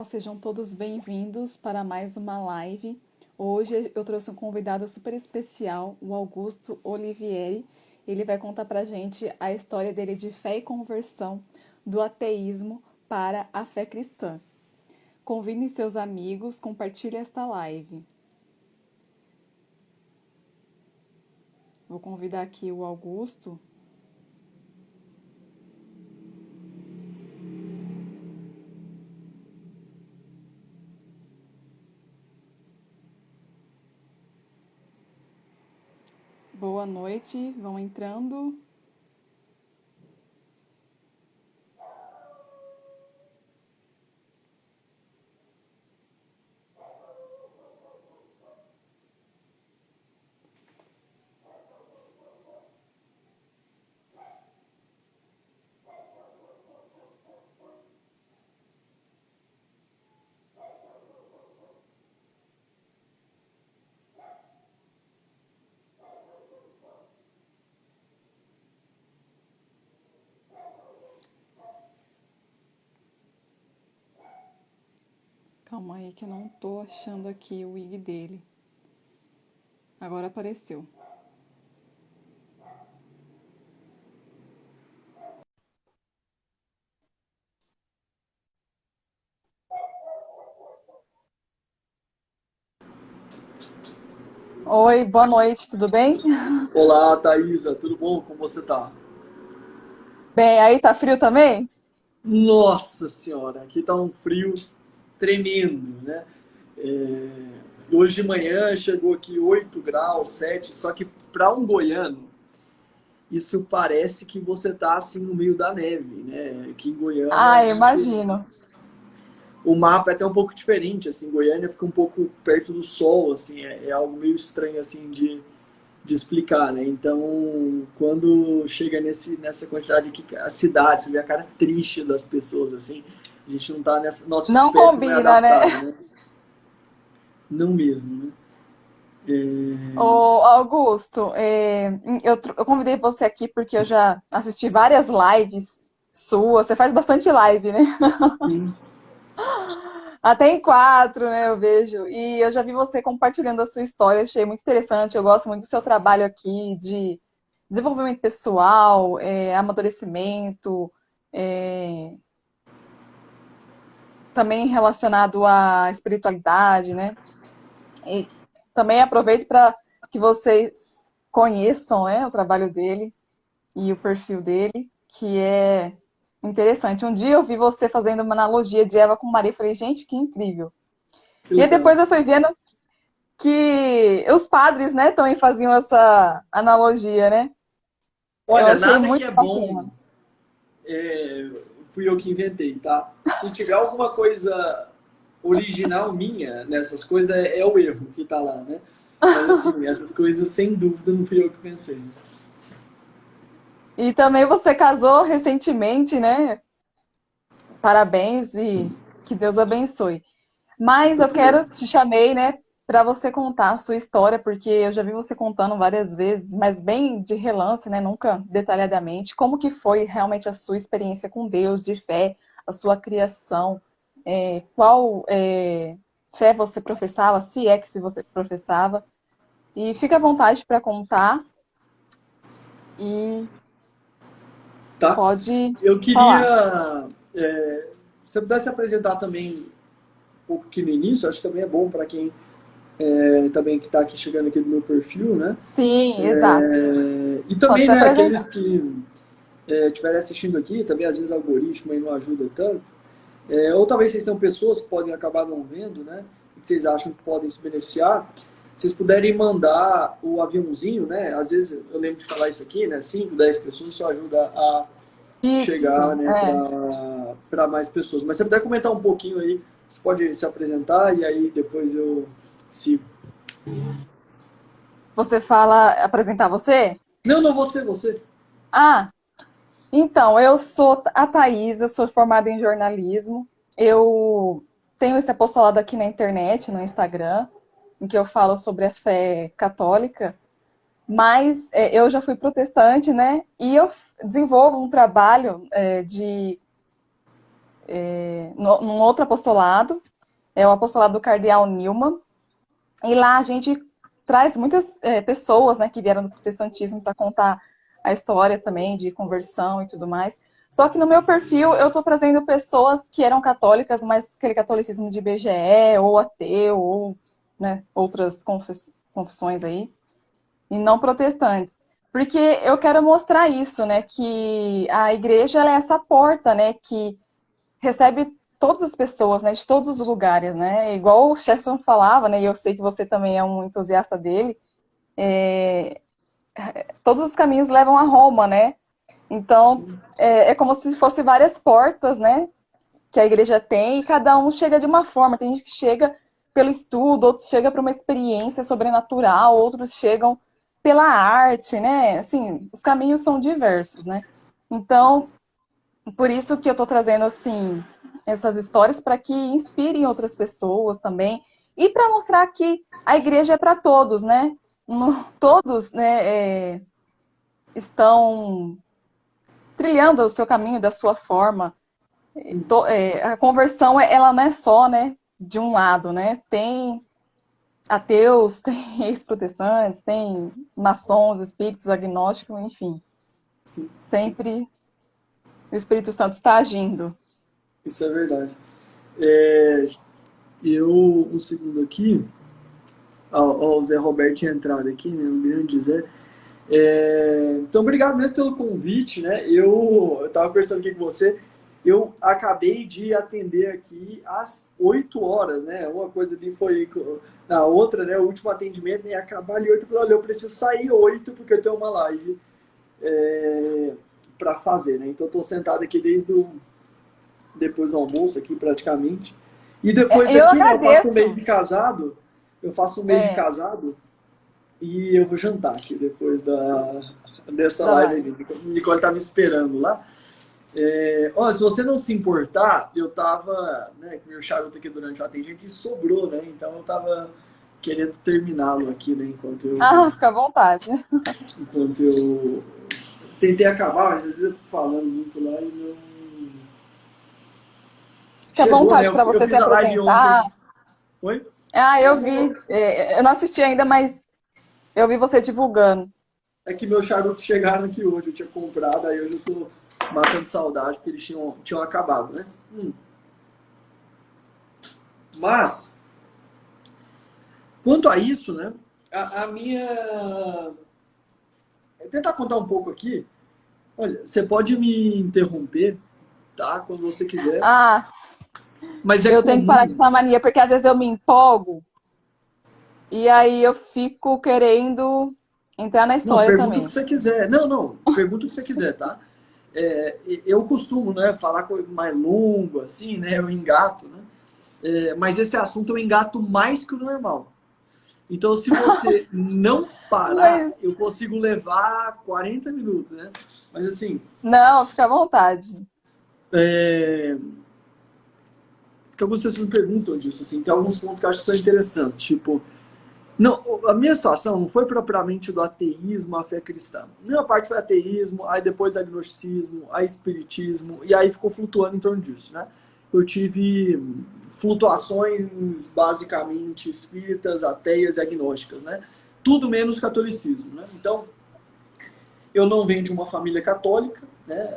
Sejam todos bem-vindos para mais uma live. Hoje eu trouxe um convidado super especial, o Augusto Olivieri. Ele vai contar para a gente a história dele de fé e conversão do ateísmo para a fé cristã. Convide seus amigos, compartilhe esta live. Vou convidar aqui o Augusto. Boa noite, vão entrando. Calma aí que eu não tô achando aqui o IG dele. Agora apareceu. Oi, boa noite, tudo bem? Olá, Thaisa, tudo bom? Como você tá? Bem, aí tá frio também? Nossa senhora, aqui tá um frio tremendo, né? Hoje de manhã chegou aqui 8 graus, 7, só que para um goiano, isso parece que você tá assim no meio da neve, né? Aqui em Goiânia, Ah, imagino. o mapa é até um pouco diferente, assim, Goiânia fica um pouco perto do sol, assim, é algo meio estranho, assim, de explicar, né? Então, quando chega nessa quantidade aqui, a cidade, você vê a cara triste das pessoas, assim, a gente não tá nessa, nossa Não espécie não é combina, né? adaptada, né? Não mesmo, né? Ô, Augusto, eu convidei você aqui porque eu já assisti várias lives suas. Você faz bastante live, né? Sim, Até em quatro, né? Eu vejo. E eu já vi você compartilhando a sua história. Achei muito interessante. Eu gosto muito do seu trabalho aqui de desenvolvimento pessoal, amadurecimento, é, também relacionado à espiritualidade, né? E também aproveito para que vocês conheçam, né, o trabalho dele e o perfil dele, que é interessante. Um dia eu vi você fazendo uma analogia de Eva com Maria e falei, gente, que incrível. que E aí legal. depois eu fui vendo que os padres, né, também faziam essa analogia, né? Eu Olha, achei nada que muito é bacana. bom fui eu que inventei, tá? Se tiver alguma coisa original minha nessas coisas, é o erro que tá lá, né? Mas assim, essas coisas sem dúvida não fui eu que pensei. E também você casou recentemente, né? Parabéns e que Deus abençoe. Mas Muito eu quero, obrigado. te chamei, né, para você contar a sua história, porque eu já vi você contando várias vezes, mas bem de relance, né, nunca detalhadamente, como que foi realmente a sua experiência com Deus, de fé, a sua criação, qual fé você professava, se é que se você professava, e fica à vontade para contar e Tá? pode Eu falar. queria, se você pudesse apresentar também um pouco aqui no início, acho que também é bom para quem também que está aqui chegando aqui do meu perfil, né? Sim, exato. E Pode também, se né, apresentar. aqueles que estiverem assistindo aqui, também às vezes o algoritmo aí não ajuda tanto, ou talvez vocês são pessoas que podem acabar não vendo, né? E que vocês acham que podem se beneficiar. Vocês puderem mandar o aviãozinho, né? Às vezes eu lembro de falar isso aqui, né? 5, 10 pessoas, isso ajuda a chegar, Isso, né, para mais pessoas. Mas se você puder comentar um pouquinho aí, você pode se apresentar e aí depois eu sigo. Você fala apresentar você? Não, não, você. Ah, então, eu sou a Thaisa, sou formada em jornalismo. Eu tenho esse apostolado aqui na internet, no Instagram, em que eu falo sobre a fé católica, mas eu já fui protestante, né? E eu desenvolvo um trabalho de num outro apostolado, é o apostolado do Cardeal Newman, e lá a gente traz muitas pessoas, né, que vieram do protestantismo para contar a história também de conversão e tudo mais. Só que no meu perfil eu estou trazendo pessoas que eram católicas, mas aquele catolicismo de IBGE, ou ateu, ou, né, outras confissões aí, e não protestantes. Porque eu quero mostrar isso, né, que a igreja ela é essa porta, né, que recebe todas as pessoas, né, de todos os lugares, né, igual o Chesterton falava, né, e eu sei que você também é um entusiasta dele, todos os caminhos levam a Roma, né, então é como se fosse várias portas, né, que a igreja tem, e cada um chega de uma forma, tem gente que chega pelo estudo, outros chegam para uma experiência sobrenatural, outros chegam pela arte, né, assim, os caminhos são diversos, né, então por isso que eu estou trazendo assim essas histórias para que inspirem outras pessoas também e para mostrar que a igreja é para todos, né? Todos, né, estão trilhando o seu caminho da sua forma. A conversão ela não é só, né, de um lado, né? Tem ateus, tem ex-protestantes, tem maçons, espíritos, agnósticos, enfim. Sim, Sempre o Espírito Santo está agindo. isso é verdade. Um segundo aqui, o Zé Roberto tinha entrado aqui, né, o grande Zé. Então, obrigado mesmo pelo convite, né? Eu estava conversando aqui com você, eu acabei de atender aqui às 8 horas, né? Uma coisa ali foi na outra, né? O último atendimento ia acabar ali 8, eu falei, olha, eu preciso sair 8 porque eu tenho uma live para fazer, né? Então, eu estou sentado aqui depois do almoço aqui praticamente. E depois Eu daqui, né, eu faço um mês agradeço. de casado, e eu vou jantar aqui depois dessa Da live live. aí. Nicole tá me esperando lá. Se você não se importar, eu tava, né, com meu charuto aqui durante o atendimento e sobrou, né? Então eu tava querendo terminá-lo aqui, né? Fica à vontade. Enquanto eu tentei acabar, mas às vezes eu fico falando muito lá e não. Fica à Chegou, né? vontade para Eu você se fiz a live ontem. apresentar. Oi? Eu vi. Eu não assisti ainda, mas eu vi você divulgando. É que meus charutos chegaram aqui hoje, eu tinha comprado, aí hoje eu tô matando saudade, porque eles tinham acabado, né? Mas, quanto a isso, né? A minha. Tentar contar um pouco aqui. Olha, você pode me interromper, tá? Quando você quiser. Mas é Eu tenho que parar com comum. essa mania, porque às vezes eu me empolgo e aí eu fico querendo entrar na Não, história pergunta o que também. você quiser. Não, pergunta o que você quiser, tá? Eu costumo, né, falar coisa mais longo, assim, né? Eu engato, né? Mas esse assunto eu engato mais que o normal. Então, se você não parar, Mas eu consigo levar 40 minutos, né? Mas assim, não, fica à vontade. porque algumas pessoas me perguntam disso, assim, tem alguns pontos que eu acho que são interessantes, tipo, não, a minha situação não foi propriamente do ateísmo à fé cristã. A minha parte foi ateísmo, aí depois agnosticismo, aí espiritismo, e aí ficou flutuando em torno disso, né? Eu tive flutuações basicamente espíritas, ateias e agnósticas, né? Tudo menos catolicismo, né? Então, eu não venho de uma família católica, né?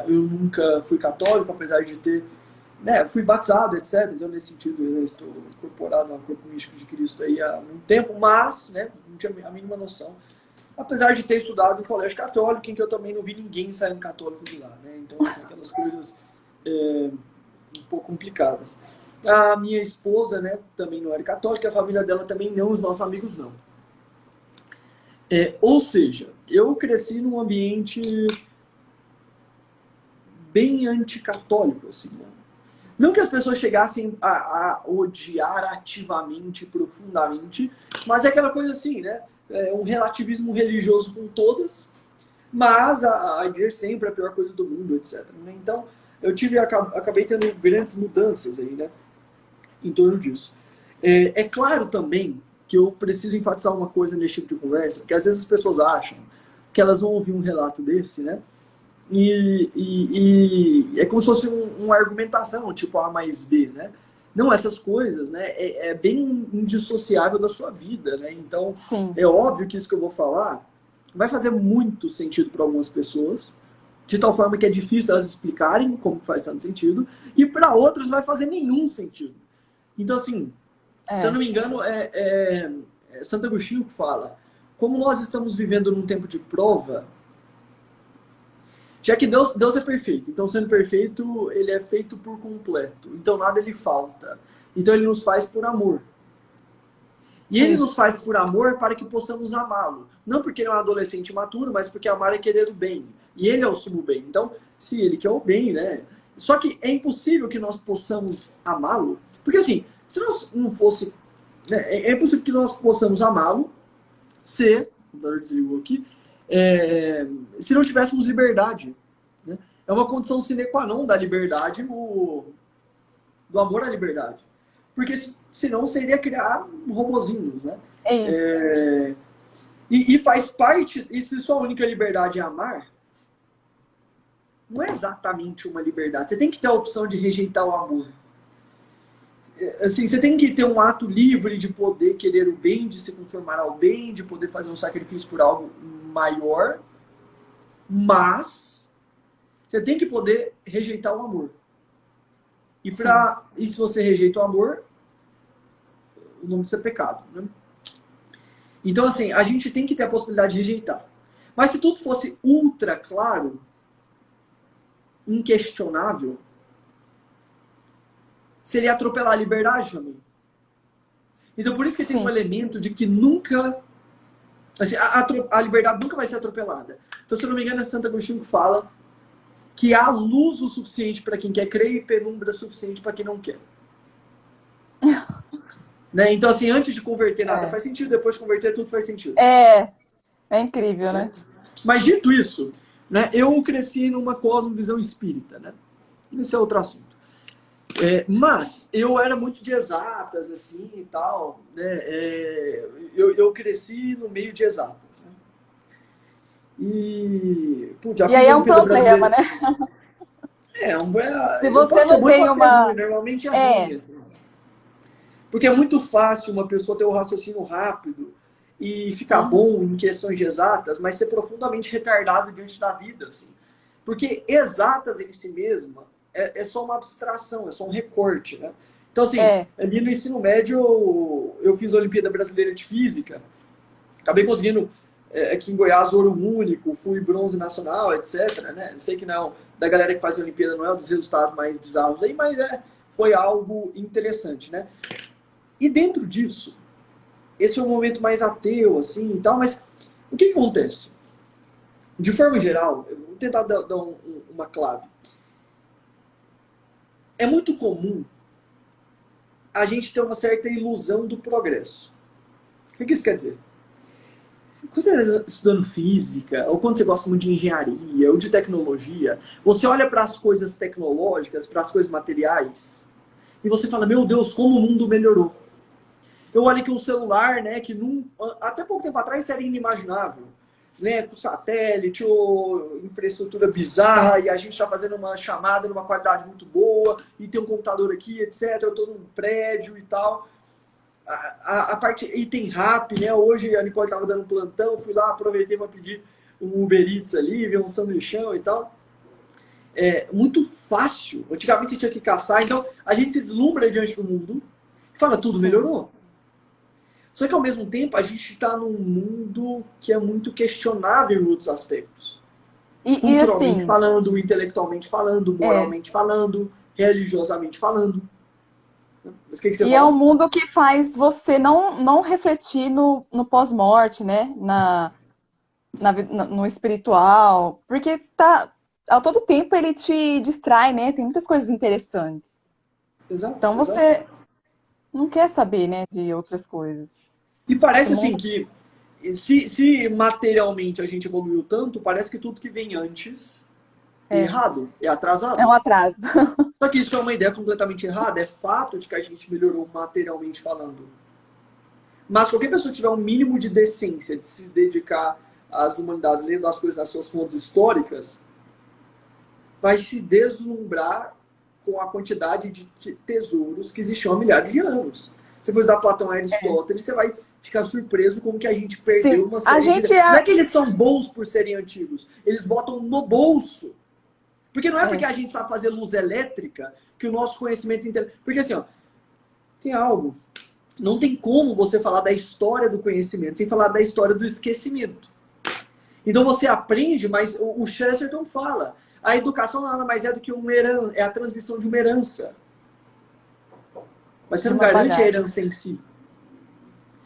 Eu nunca fui católico, apesar de ter, né, fui batizado, etc. Então, nesse sentido, eu estou incorporado ao corpo místico de Cristo aí há muito tempo, mas, né, não tinha a mínima noção. Apesar de ter estudado em colégio católico, em que eu também não vi ninguém saindo católico de lá, né? Então, assim, aquelas coisas um pouco complicadas. A minha esposa, né, também não era católica, a família dela também não, os nossos amigos não. Ou seja, eu cresci num ambiente bem anticatólico, assim, né? Não que as pessoas chegassem a odiar ativamente, profundamente, mas é aquela coisa assim, né? Um relativismo religioso com todas, mas a igreja sempre é a pior coisa do mundo, etc. Né? Então, acabei tendo grandes mudanças aí, né? Em torno disso. É claro também que eu preciso enfatizar uma coisa nesse tipo de conversa, que às vezes as pessoas acham que elas vão ouvir um relato desse, né? E é como se fosse uma argumentação, tipo A mais B, né? Não, essas coisas, né? É bem indissociável da sua vida, né? Então, Sim, é óbvio que isso que eu vou falar vai fazer muito sentido para algumas pessoas, de tal forma que é difícil elas explicarem como faz tanto sentido, e para outras vai fazer nenhum sentido. Então, assim, se eu não é. me engano, é Santo Agostinho que fala, como nós estamos vivendo num tempo de prova, já que Deus é perfeito, então sendo perfeito, ele é feito por completo, então nada lhe falta. Então ele nos faz por amor. E ele nos Isso. faz por amor para que possamos amá-lo. Não porque ele é um adolescente maturo, mas porque amar é querer o bem. E ele é o sumo bem. Então, se ele quer o bem, né? Só que é impossível que nós possamos amá-lo. Porque assim, se nós não fosse. Né, é impossível que nós possamos amá-lo se. O desligou aqui. Se não tivéssemos liberdade. Né? É uma condição sine qua non da liberdade, do amor à liberdade. Porque senão seria criar robozinhos, né? É isso. E faz parte, e se sua única liberdade é amar, não é exatamente uma liberdade. Você tem que ter a opção de rejeitar o amor. Assim, você tem que ter um ato livre de poder querer o bem, de se conformar ao bem, de poder fazer um sacrifício por algo maior, mas você tem que poder rejeitar o amor. E se você rejeita o amor, o nome disso é pecado. Né? Então, assim, a gente tem que ter a possibilidade de rejeitar. Mas se tudo fosse ultra claro, inquestionável, seria atropelar a liberdade também. Então, por isso que tem um Sim. elemento de que nunca... Assim, a liberdade nunca vai ser atropelada. Então, se eu não me engano, é Santo Agostinho que fala que há luz o suficiente para quem quer crer e penumbra suficiente para quem não quer. Né? Então, assim, antes de converter nada É. faz sentido, depois de converter tudo faz sentido. É, é incrível, Né? né? Mas dito isso, né, eu cresci numa cosmovisão espírita. Né? Esse é outro assunto. Mas eu era muito de exatas, assim, e tal. Né? Eu cresci no meio de exatas. Né? E, pô, já E fiz aí a é um Olimpíada problema, Brasileira. né? Se você Pode ser não bom e tem pode ser ruim. uma. Normalmente é ruim, É, assim. Porque é muito fácil uma pessoa ter um raciocínio rápido e ficar uhum, bom em questões de exatas, mas ser profundamente retardado diante da vida. Assim. Porque exatas em si mesma é só uma abstração, é só um recorte. Né? Então, assim, é, ali no ensino médio eu fiz a Olimpíada Brasileira de Física, acabei conseguindo aqui em Goiás ouro único, fui bronze nacional, etc. Né? Sei que não, da galera que faz a Olimpíada não é um dos resultados mais bizarros aí, mas foi algo interessante. Né? E dentro disso, esse é um momento mais ateu, assim, e tal, mas o que acontece? De forma geral, eu vou tentar dar uma clave. É muito comum a gente ter uma certa ilusão do progresso. O que isso quer dizer? Quando você está estudando física, ou quando você gosta muito de engenharia, ou de tecnologia, você olha para as coisas tecnológicas, para as coisas materiais, e você fala, meu Deus, como o mundo melhorou. Eu olho que um celular, né, que até pouco tempo atrás era inimaginável, né, com satélite ou infraestrutura bizarra, e a gente está fazendo uma chamada numa qualidade muito boa, e tem um computador aqui, etc. Eu estou num prédio e tal. A parte item rap, né, hoje a Nicole estava dando plantão, fui lá, aproveitei para pedir um Uber Eats ali, ver um sanduichão e tal. É muito fácil. Antigamente você tinha que caçar, então a gente se deslumbra diante do mundo e fala, tudo sim. melhorou. Só que ao mesmo tempo a gente está num mundo que é muito questionável em outros aspectos. E Culturalmente assim, falando, intelectualmente falando, é. moralmente falando, religiosamente falando. Mas o que você E é um fala? mundo que faz você não refletir no pós-morte, né? No espiritual. Porque a todo tempo ele te distrai, né? Tem muitas coisas interessantes. Exato, Então exato. você não quer saber, né, de outras coisas. E Esse parece assim mundo que se materialmente a gente evoluiu tanto, parece que tudo que vem antes é é, errado, é é atrasado. um atraso. Só que isso é uma ideia completamente errada, é fato de que a gente melhorou materialmente falando. Mas qualquer pessoa que tiver um mínimo de decência de se dedicar às humanidades, lendo as coisas nas suas fontes históricas, vai se deslumbrar com a quantidade de tesouros que existiam há milhares de anos. Se você for usar Platão e Aristóteles, você vai ficar surpreso como que a gente perdeu Sim, uma a série de... gente Não é que eles são bons por serem antigos, eles botam no bolso. Porque não é porque a gente sabe fazer luz elétrica que o nosso conhecimento... Porque assim, ó, tem algo... Não tem como você falar da história do conhecimento sem falar da história do esquecimento. Então você aprende, mas o Chesterton fala, a educação nada mais é do que é a transmissão de uma herança. Mas você de não uma garante a bagagem. herança em si.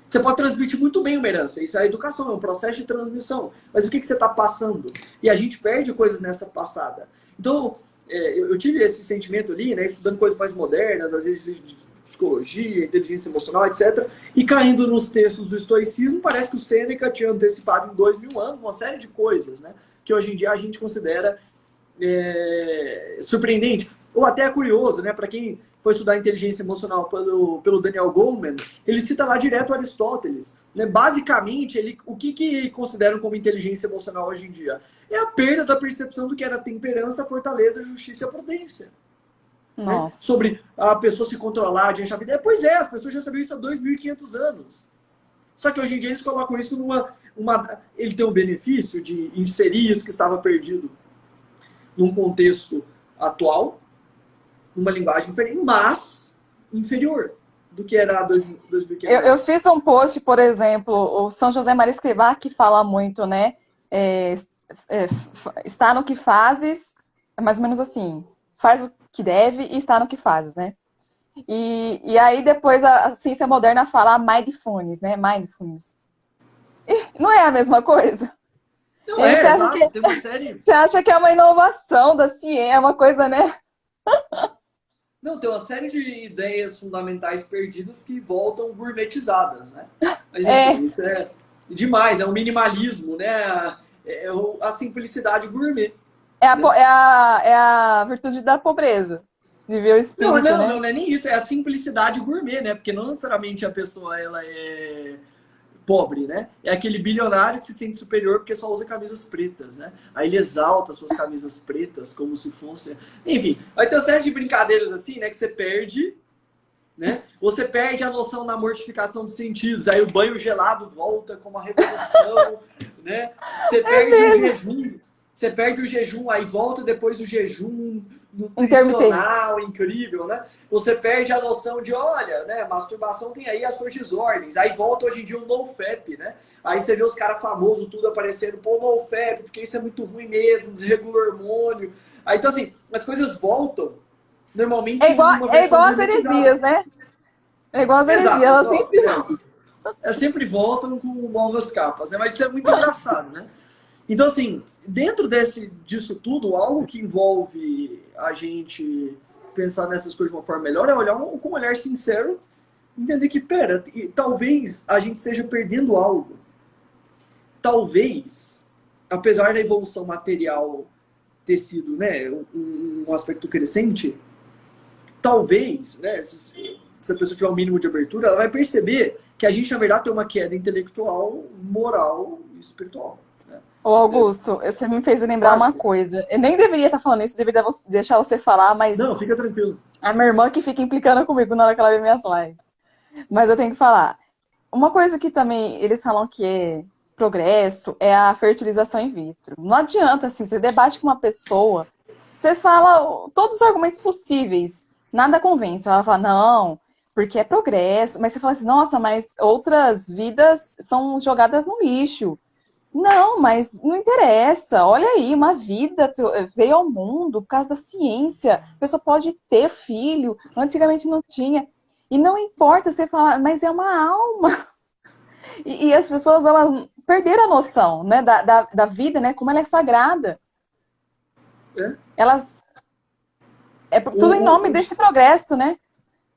Você pode transmitir muito bem uma herança. Isso é a educação, é um processo de transmissão. Mas o que você está passando? E a gente perde coisas nessa passada. Então, eu tive esse sentimento ali, né, estudando coisas mais modernas, às vezes de psicologia, inteligência emocional, etc. E caindo nos textos do estoicismo, parece que o Sêneca tinha antecipado em 2000 anos uma série de coisas, né, que hoje em dia a gente considera surpreendente. Ou até curioso, né, para quem foi estudar inteligência emocional pelo Daniel Goleman, ele cita lá direto Aristóteles. Né? Basicamente, o que consideram como inteligência emocional hoje em dia? É a perda da percepção do que era temperança, fortaleza, justiça e prudência. Né? Nossa. Sobre a pessoa se controlar, de achar vida. Pois é, as pessoas já sabiam isso há 2.500 anos. Só que hoje em dia eles colocam isso ele tem o benefício de inserir isso que estava perdido num contexto atual, numa linguagem diferente, mas inferior do que era há 2.500 Eu anos. fiz um post, por exemplo, o São José Maria Escrivá, que fala muito, né? Está no que fazes, é mais ou menos assim, faz o que deve e está no que fazes, né? E aí depois a ciência moderna fala mindfulness, né? Mindfulness. E não é a mesma coisa. E Não aí é, exato, tem uma série... você acha que é uma inovação da ciência, é uma coisa, né? Não, tem uma série de ideias fundamentais perdidas que voltam gourmetizadas, né? Mas enfim, isso é demais, é um minimalismo, né? A simplicidade gourmet. Né? É a virtude da pobreza, de ver o Não, espírito, não, né? não, não é nem isso, é a simplicidade gourmet, né? Porque não necessariamente a pessoa ela é pobre, né? É aquele bilionário que se sente superior porque só usa camisas pretas, né? Aí ele exalta suas camisas pretas como se fosse... Enfim, vai ter uma série de brincadeiras assim, né? Que você perde, né? Você perde a noção da mortificação dos sentidos. Aí o banho gelado volta como uma revolução, né? Você perde o jejum. Você perde o jejum, aí volta depois o jejum Intermitente. nutricional, incrível, né? Você perde a noção de, olha, né, masturbação tem aí as suas desordens. Aí volta hoje em dia um NoFap, né? Aí você vê os caras famosos tudo aparecendo, pô, NoFap, porque isso é muito ruim mesmo, desregula o hormônio. Aí, então, assim, as coisas voltam normalmente em uma É versão igual as heresias, gourmetizada. né? É igual as heresias. Exato, Elas só, sempre. sempre voltam com novas capas, né? Mas isso é muito engraçado, né? Então, assim, dentro disso tudo, algo que envolve a gente pensar nessas coisas de uma forma melhor é olhar com um olhar sincero e entender que, pera, talvez a gente esteja perdendo algo. Talvez, apesar da evolução material ter sido, né, um aspecto crescente, talvez, né, se a pessoa tiver um mínimo de abertura, ela vai perceber que a gente, na verdade, tem uma queda intelectual, moral e espiritual. Né? Ô, Augusto, você me fez lembrar uma Básica. coisa. Eu nem deveria estar falando isso, deveria deixar você falar, mas Não, fica tranquilo. a minha irmã que fica implicando comigo na hora que ela vê minhas lives. Mas eu tenho que falar. Uma coisa que também eles falam que é progresso é a fertilização in vitro. Não adianta, assim, você debate com uma pessoa, você fala todos os argumentos possíveis, nada convence. Ela fala, não, porque é progresso. Mas você fala assim, nossa, mas outras vidas são jogadas no lixo. Não, mas não interessa. Olha aí, uma vida veio ao mundo por causa da ciência. A pessoa pode ter filho, antigamente não tinha. E não importa você falar, mas é uma alma. E as pessoas, elas perderam a noção, né, da vida, né, como ela é sagrada. É. Elas... É tudo em nome desse progresso, né?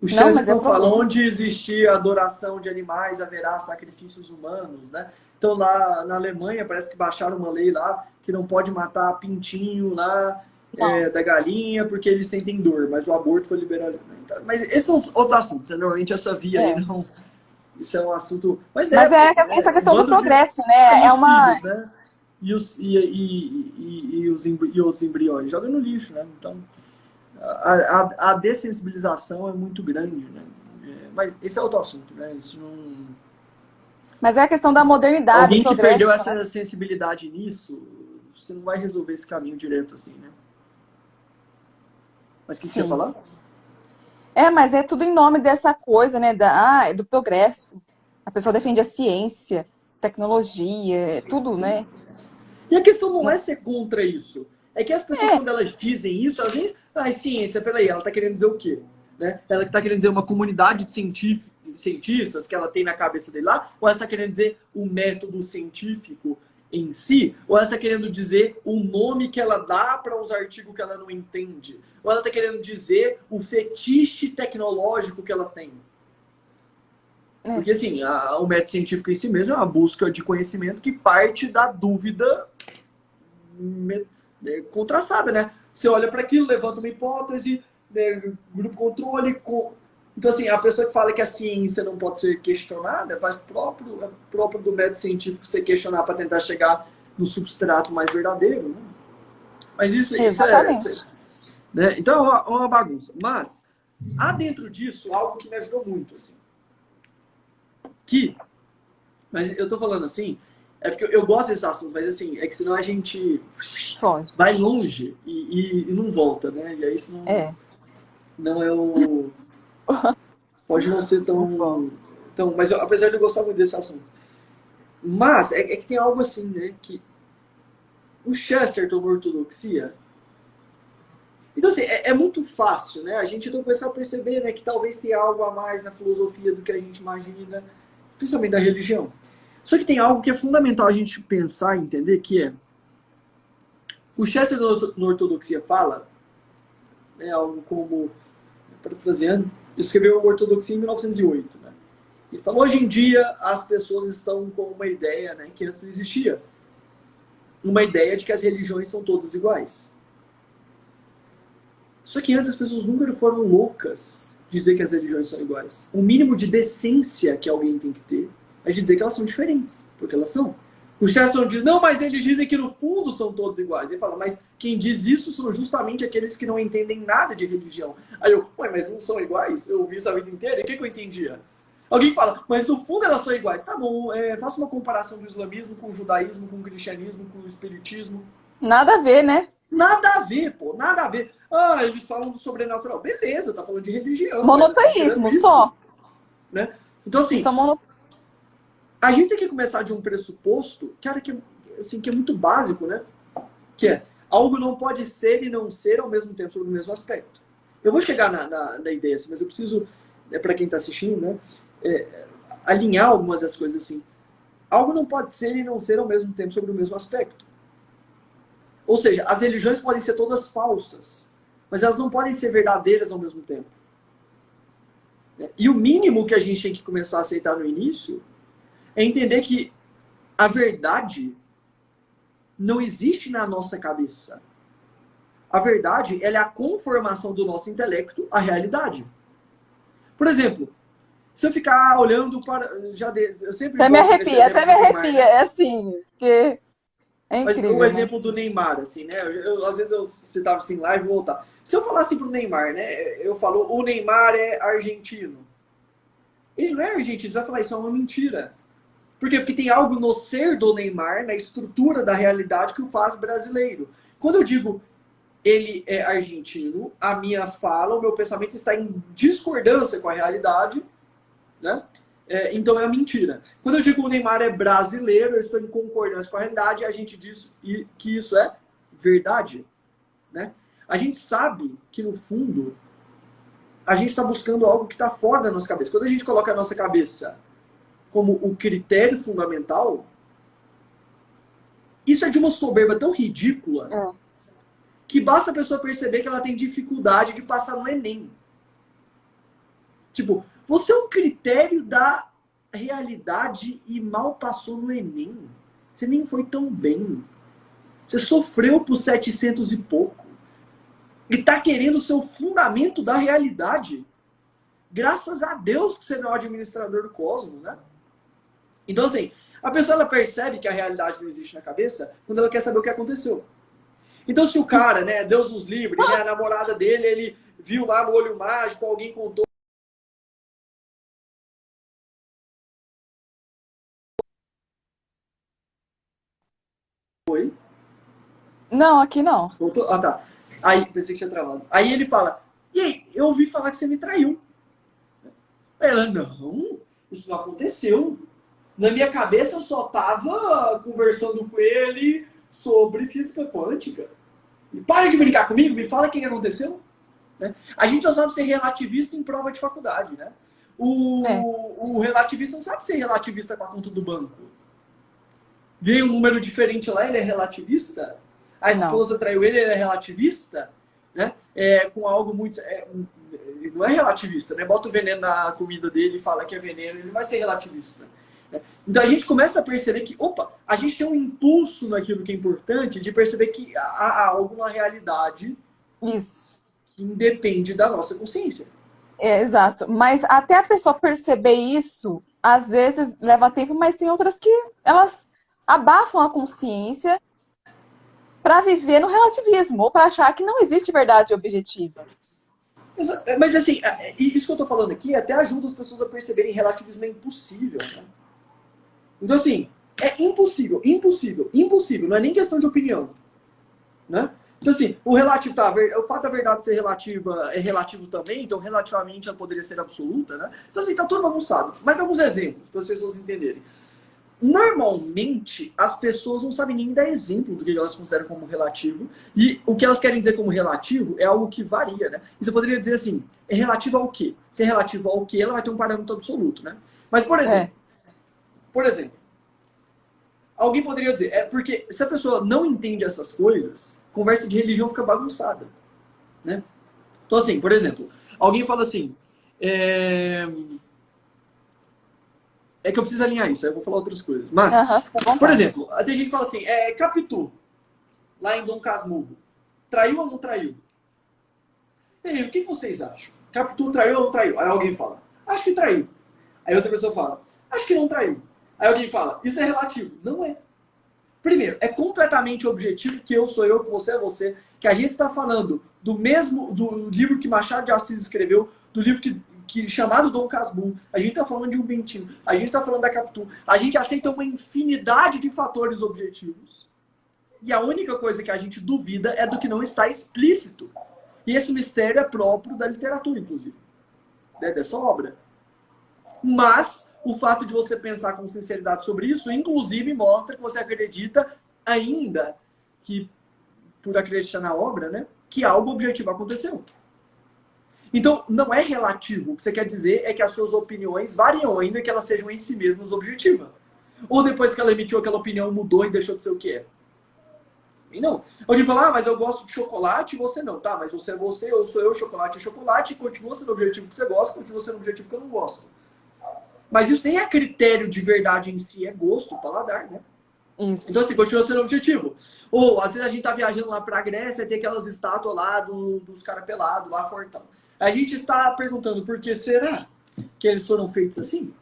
O Não, mas é Chesterton fala, onde existir adoração de animais, haverá sacrifícios humanos, né? Então, lá na Alemanha, parece que baixaram uma lei lá que não pode matar pintinho lá da galinha porque eles sentem dor, mas o aborto foi liberado. Então, mas esses são outros assuntos, né? Normalmente essa via aí não... Isso é um assunto... Mas é essa questão do progresso, né? É uma... Filhos, né? E os embriões jogam no lixo, né? Então, A dessensibilização é muito grande, né? Mas esse é outro assunto, né? Isso não... Mas é a questão da modernidade, do Alguém que perdeu progresso, né? essa sensibilidade nisso, você não vai resolver esse caminho direto assim, né? Mas o que você ia Sim. falar? Mas é tudo em nome dessa coisa, né? Do progresso. A pessoa defende a ciência, tecnologia, tudo, Sim. né? E a questão não é Nos- ser contra isso. É que as pessoas, É, quando elas dizem isso, elas dizem, ciência, peraí, ela está querendo dizer o quê? Né? Ela está querendo dizer uma comunidade de cientistas que ela tem na cabeça dele lá, ou ela está querendo dizer o método científico em si, ou ela está querendo dizer o nome que ela dá para os artigos que ela não entende, ou ela está querendo dizer o fetiche tecnológico que ela tem. é, Porque, assim, o método científico em si mesmo é uma busca de conhecimento que parte da dúvida contrastada, né? Você olha para aquilo, levanta uma hipótese, né, grupo controle. Então, assim, a pessoa que fala que a ciência não pode ser questionada faz próprio do método científico você questionar para tentar chegar no substrato mais verdadeiro, né? Mas exatamente. né? Então é uma bagunça. Mas há dentro disso algo que me ajudou muito, assim. Mas eu tô falando assim, é porque eu gosto desses assuntos, mas assim, é que senão a gente Foge. vai longe e não volta, né? E aí isso É, não é o. Pode não ser o foco. tão mas apesar de eu gostar muito desse assunto. Mas é que tem algo assim, né? Que o Chesterton na ortodoxia. Então, assim, é muito fácil, né? A gente não começar a perceber, né, que talvez tenha algo a mais na filosofia do que a gente imagina, principalmente da religião. Só que tem algo que é fundamental a gente pensar e entender, que é o Chesterton na ortodoxia fala, né, algo como, parafraseando, ele escreveu Ortodoxia em 1908, né? Ele falou, hoje em dia as pessoas estão com uma ideia, né, que antes não existia, uma ideia de que as religiões são todas iguais. Só que antes as pessoas nunca foram loucas dizer que as religiões são iguais. O mínimo de decência que alguém tem que ter é de dizer que elas são diferentes, porque elas são. O Chesterton diz, não, mas eles dizem que no fundo são todos iguais. Ele fala, mas quem diz isso são justamente aqueles que não entendem nada de religião. Aí eu, ué, mas não são iguais? Eu ouvi isso a vida inteira, e o que eu entendia? Alguém fala, mas no fundo elas são iguais. Tá bom, faça uma comparação do islamismo com o judaísmo, com o cristianismo, com o espiritismo. Nada a ver, né? Nada a ver, pô, nada a ver. Ah, eles falam do sobrenatural. Beleza, tá falando de religião, mas assim, tirando Monoteísmo, isso, só. né? Então, Eles assim, são mono... a gente tem que começar de um pressuposto, cara, assim, que é muito básico, né? Que é, algo não pode ser e não ser ao mesmo tempo sobre o mesmo aspecto. Eu vou chegar na ideia, assim, mas eu preciso, para quem tá assistindo, né, alinhar algumas das coisas assim. Algo não pode ser e não ser ao mesmo tempo sobre o mesmo aspecto. Ou seja, as religiões podem ser todas falsas, mas elas não podem ser verdadeiras ao mesmo tempo. E o mínimo que a gente tem que começar a aceitar no início é entender que a verdade não existe na nossa cabeça. A verdade, ela é a conformação do nosso intelecto à realidade. Por exemplo, se eu ficar olhando para... eu sempre volto nesse exemplo até me do Neymar, arrepia. né? É assim, porque é Mas o incrível, né? exemplo do Neymar, assim, né? Às vezes você tava assim, live e voltar. Se eu falar assim pro Neymar, né? Eu falo, o Neymar é argentino. Ele não é argentino, você vai falar, isso é uma mentira. Por quê? Porque tem algo no ser do Neymar, na estrutura da realidade, que o faz brasileiro. Quando eu digo ele é argentino, a minha fala, o meu pensamento está em discordância com a realidade, né? Então é uma mentira. Quando eu digo que o Neymar é brasileiro, eu estou em concordância com a realidade e a gente diz que isso é verdade, né? A gente sabe que, no fundo, a gente está buscando algo que está fora da nossa cabeça. Quando a gente coloca a nossa cabeça como o critério fundamental, isso é de uma soberba tão ridícula É. que basta a pessoa perceber que ela tem dificuldade de passar no Enem. Tipo, você é um critério da realidade e mal passou no Enem. Você nem foi tão bem. Você sofreu por 700 e pouco. E tá querendo ser o fundamento da realidade. Graças a Deus que você não é o administrador do cosmos, né? Então, assim, a pessoa ela percebe que a realidade não existe na cabeça quando ela quer saber o que aconteceu. Então, se o cara, né, Deus nos livre, né, a namorada dele, ele viu lá no olho mágico, alguém contou. Oi? Não, aqui não. Voltou? Ah, tá. Aí, pensei que tinha travado. Aí ele fala, e aí, eu ouvi falar que você me traiu. Aí ela, não, isso não aconteceu. Na minha cabeça eu só tava conversando com ele sobre física quântica. E para de brincar comigo, me fala o que aconteceu. Né? A gente só sabe ser relativista em prova de faculdade, né? É, O relativista não sabe ser relativista com a conta do banco. Veio um número diferente lá, ele é relativista. A não. esposa traiu ele, ele é relativista. Né? Com algo muito. Ele não é relativista, né? Bota o veneno na comida dele e fala que é veneno, ele não vai ser relativista. Né? Então a gente começa a perceber que, opa, a gente tem um impulso naquilo que é importante de perceber que há algo na realidade Isso. que independe da nossa consciência. É, exato. Mas até a pessoa perceber isso, às vezes leva tempo, mas tem outras que elas abafam a consciência para viver no relativismo, ou para achar que não existe verdade objetiva. Mas assim, isso que eu tô falando aqui até ajuda as pessoas a perceberem que relativismo é impossível. Né? Então assim, é impossível, impossível, impossível. Não é nem questão de opinião. Né? Então assim, o relativo, tá, o fato da verdade ser relativa é relativo também, então relativamente ela poderia ser absoluta. Né? Então assim, tá todo bagunçado. Mas alguns exemplos, para as pessoas entenderem. Normalmente, as pessoas não sabem nem dar exemplo do que elas consideram como relativo. E o que elas querem dizer como relativo é algo que varia, né? E você poderia dizer assim, é relativo ao quê? Se é relativo ao quê, ela vai ter um parâmetro absoluto, né? Mas, É, por exemplo, alguém poderia dizer, é porque se a pessoa não entende essas coisas, conversa de religião fica bagunçada, né? Então, assim, por exemplo, alguém fala assim, é que eu preciso alinhar isso, aí eu vou falar outras coisas. Mas, aham, fica à por vontade. exemplo, tem gente que fala assim, Capitu, lá em Dom Casmurro, traiu ou não traiu? E aí, o que vocês acham? Capitu traiu ou não traiu? Aí alguém fala, acho que traiu. Aí outra pessoa fala, acho que não traiu. Aí alguém fala, isso é relativo. Não é. Primeiro, é completamente objetivo que eu sou eu, que você é você, que a gente está falando do livro que Machado de Assis escreveu, do livro chamado Dom Casmurro, a gente está falando de um Bentinho, a gente está falando da Capitu, a gente aceita uma infinidade de fatores objetivos. E a única coisa que a gente duvida é do que não está explícito. E esse mistério é próprio da literatura, inclusive, né, dessa obra. Mas o fato de você pensar com sinceridade sobre isso, inclusive, mostra que você acredita, ainda que por acreditar na obra, né, que algo objetivo aconteceu. Então, não é relativo. O que você quer dizer é que as suas opiniões variam, ainda que elas sejam em si mesmas objetivas. Ou depois que ela emitiu aquela opinião, mudou e deixou de ser o que é. E não. Alguém fala, mas eu gosto de chocolate e você não. Tá, mas você é você, eu sou eu, chocolate é chocolate, e continua sendo o objetivo que você gosta, continua sendo o objetivo que eu não gosto. Mas isso nem é critério de verdade em si, é gosto, paladar, né? Então, Isso. assim, continua sendo objetivo. Ou, às vezes, a gente tá viajando lá pra Grécia e tem aquelas estátuas lá dos caras pelados, lá fortão. A gente está perguntando por que será que eles foram feitos assim?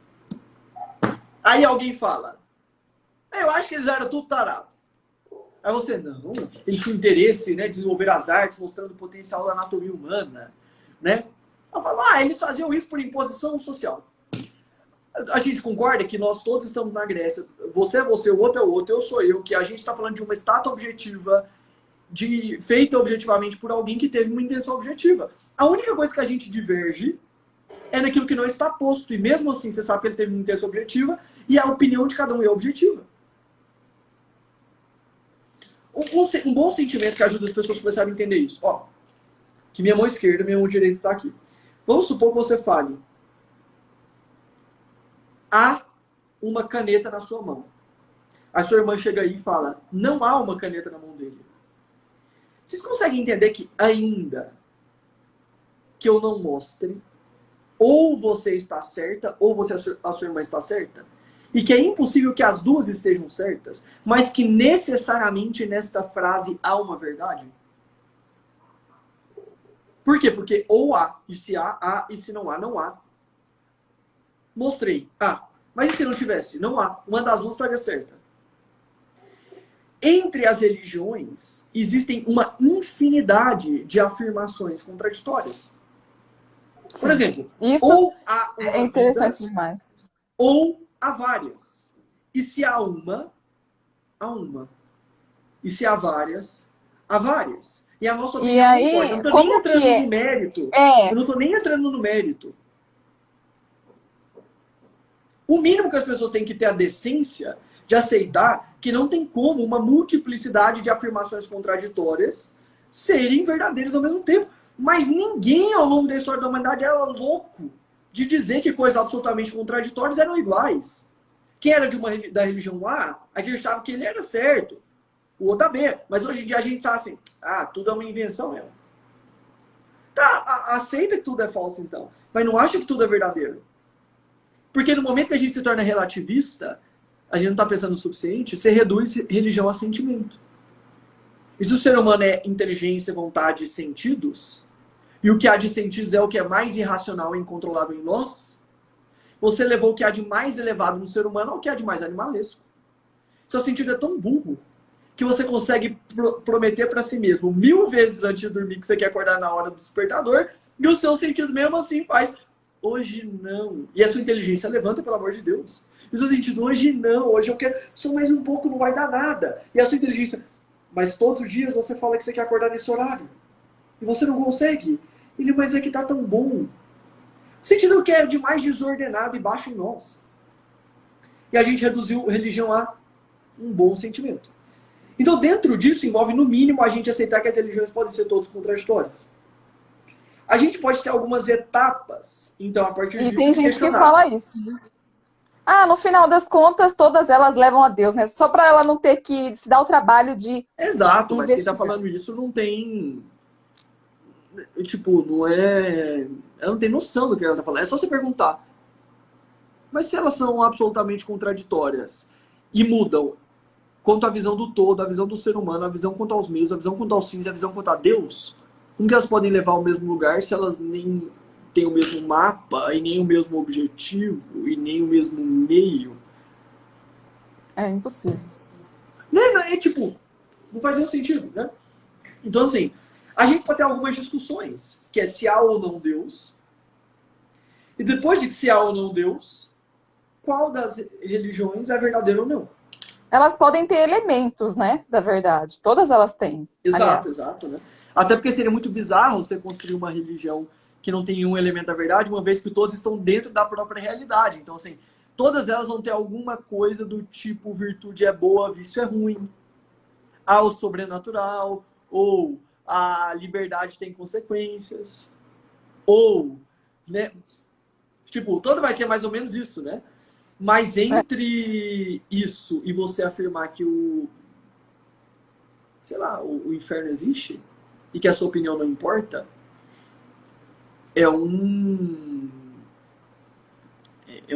Aí alguém fala, eu acho que eles eram tudo tarado. Aí você, não, eles tinham interesse, né, desenvolver as artes, mostrando o potencial da anatomia humana, né? Eu falo, eles faziam isso por imposição social. A gente concorda que nós todos estamos na Grécia. Você é você, o outro é o outro, eu sou eu, que a gente está falando de uma estátua objetiva, feita objetivamente por alguém que teve uma intenção objetiva. A única coisa que a gente diverge é naquilo que não está posto. E mesmo assim, você sabe que ele teve uma intenção objetiva e a opinião de cada um é objetiva. Um bom sentimento que ajuda as pessoas a começarem a entender isso. Ó, que minha mão esquerda, minha mão direita está aqui. Vamos supor que você fale. Há uma caneta na sua mão. A sua irmã chega aí e fala, não há uma caneta na mão dele. Vocês conseguem entender que ainda que eu não mostre, ou você está certa, ou a sua irmã está certa? E que é impossível que as duas estejam certas, mas que necessariamente nesta frase há uma verdade? Por quê? Porque ou há, e se há, e se não há, não há. Mostrei, há. Mas e se não tivesse? Não há. Uma das duas estaria certa. Entre as religiões, existem uma infinidade de afirmações contraditórias. Por Sim. exemplo, Isso ou há é uma vida, interessante demais. ou há várias. E se há uma, há uma. E se há várias, há várias. E a nossa E opinião não importa. Eu aí, não estou nem como que entrando no é? mérito. Eu É, não estou nem entrando no mérito. O mínimo que as pessoas têm que ter a decência de aceitar que não tem como uma multiplicidade de afirmações contraditórias serem verdadeiras ao mesmo tempo. Mas ninguém ao longo da história da humanidade era louco de dizer que coisas absolutamente contraditórias eram iguais. Quem era da religião A acreditava que ele era certo, o outro B. Mas hoje em dia a gente tá assim, tudo é uma invenção mesmo. Tá, aceita que tudo é falso então, mas não acha que tudo é verdadeiro. Porque no momento que a gente se torna relativista, a gente não está pensando o suficiente, você reduz religião a sentimento. E se o ser humano é inteligência, vontade e sentidos, e o que há de sentidos é o que é mais irracional e incontrolável em nós, você levou o que há de mais elevado no ser humano ao que há de mais animalesco. Seu sentido é tão burro que você consegue prometer para si mesmo 1000 vezes antes de dormir que você quer acordar na hora do despertador, e o seu sentido mesmo assim faz hoje não. E a sua inteligência levanta, pelo amor de Deus. E o seu sentido, hoje não, hoje eu quero, só mais um pouco, não vai dar nada. E a sua inteligência, mas todos os dias você fala que você quer acordar nesse horário. E você não consegue. Ele, mas é que tá tão bom. O sentido que é demais desordenado e baixo em nós. E a gente reduziu religião a um bom sentimento. Então, dentro disso, envolve, no mínimo, a gente aceitar que as religiões podem ser todas contraditórias. A gente pode ter algumas etapas, então, a partir e disso, tem de gente que questionar. fala isso, né? No final das contas, todas elas levam a Deus, né? Só para ela não ter que se dar o trabalho de Exato, mas quem está investigar. falando isso não tem. Tipo, não é. Ela não tem noção do que ela está falando. É só você perguntar. Mas se elas são absolutamente contraditórias e mudam quanto à visão do todo, a visão do ser humano, a visão quanto aos meios, a visão quanto aos fins, a visão quanto a Deus, como que elas podem levar ao mesmo lugar se elas nem têm o mesmo mapa, e nem o mesmo objetivo, e nem o mesmo meio? É impossível. É tipo, não faz nenhum sentido, né? Então, assim, a gente pode ter algumas discussões, que é se há ou não Deus, e depois de que se há ou não Deus, qual das religiões é verdadeiro ou não. Elas podem ter elementos, né, da verdade. Todas elas têm, Exato, aliás. exato, né? Até porque seria muito bizarro você construir uma religião que não tem um elemento da verdade, uma vez que todos estão dentro da própria realidade. Então, assim, todas elas vão ter alguma coisa do tipo virtude é boa, vício é ruim, há o sobrenatural, ou a liberdade tem consequências, ou, né? Tipo, todo vai ter mais ou menos isso, né? Mas É. entre isso e você afirmar que sei lá, o inferno existe e que a sua opinião não importa, é um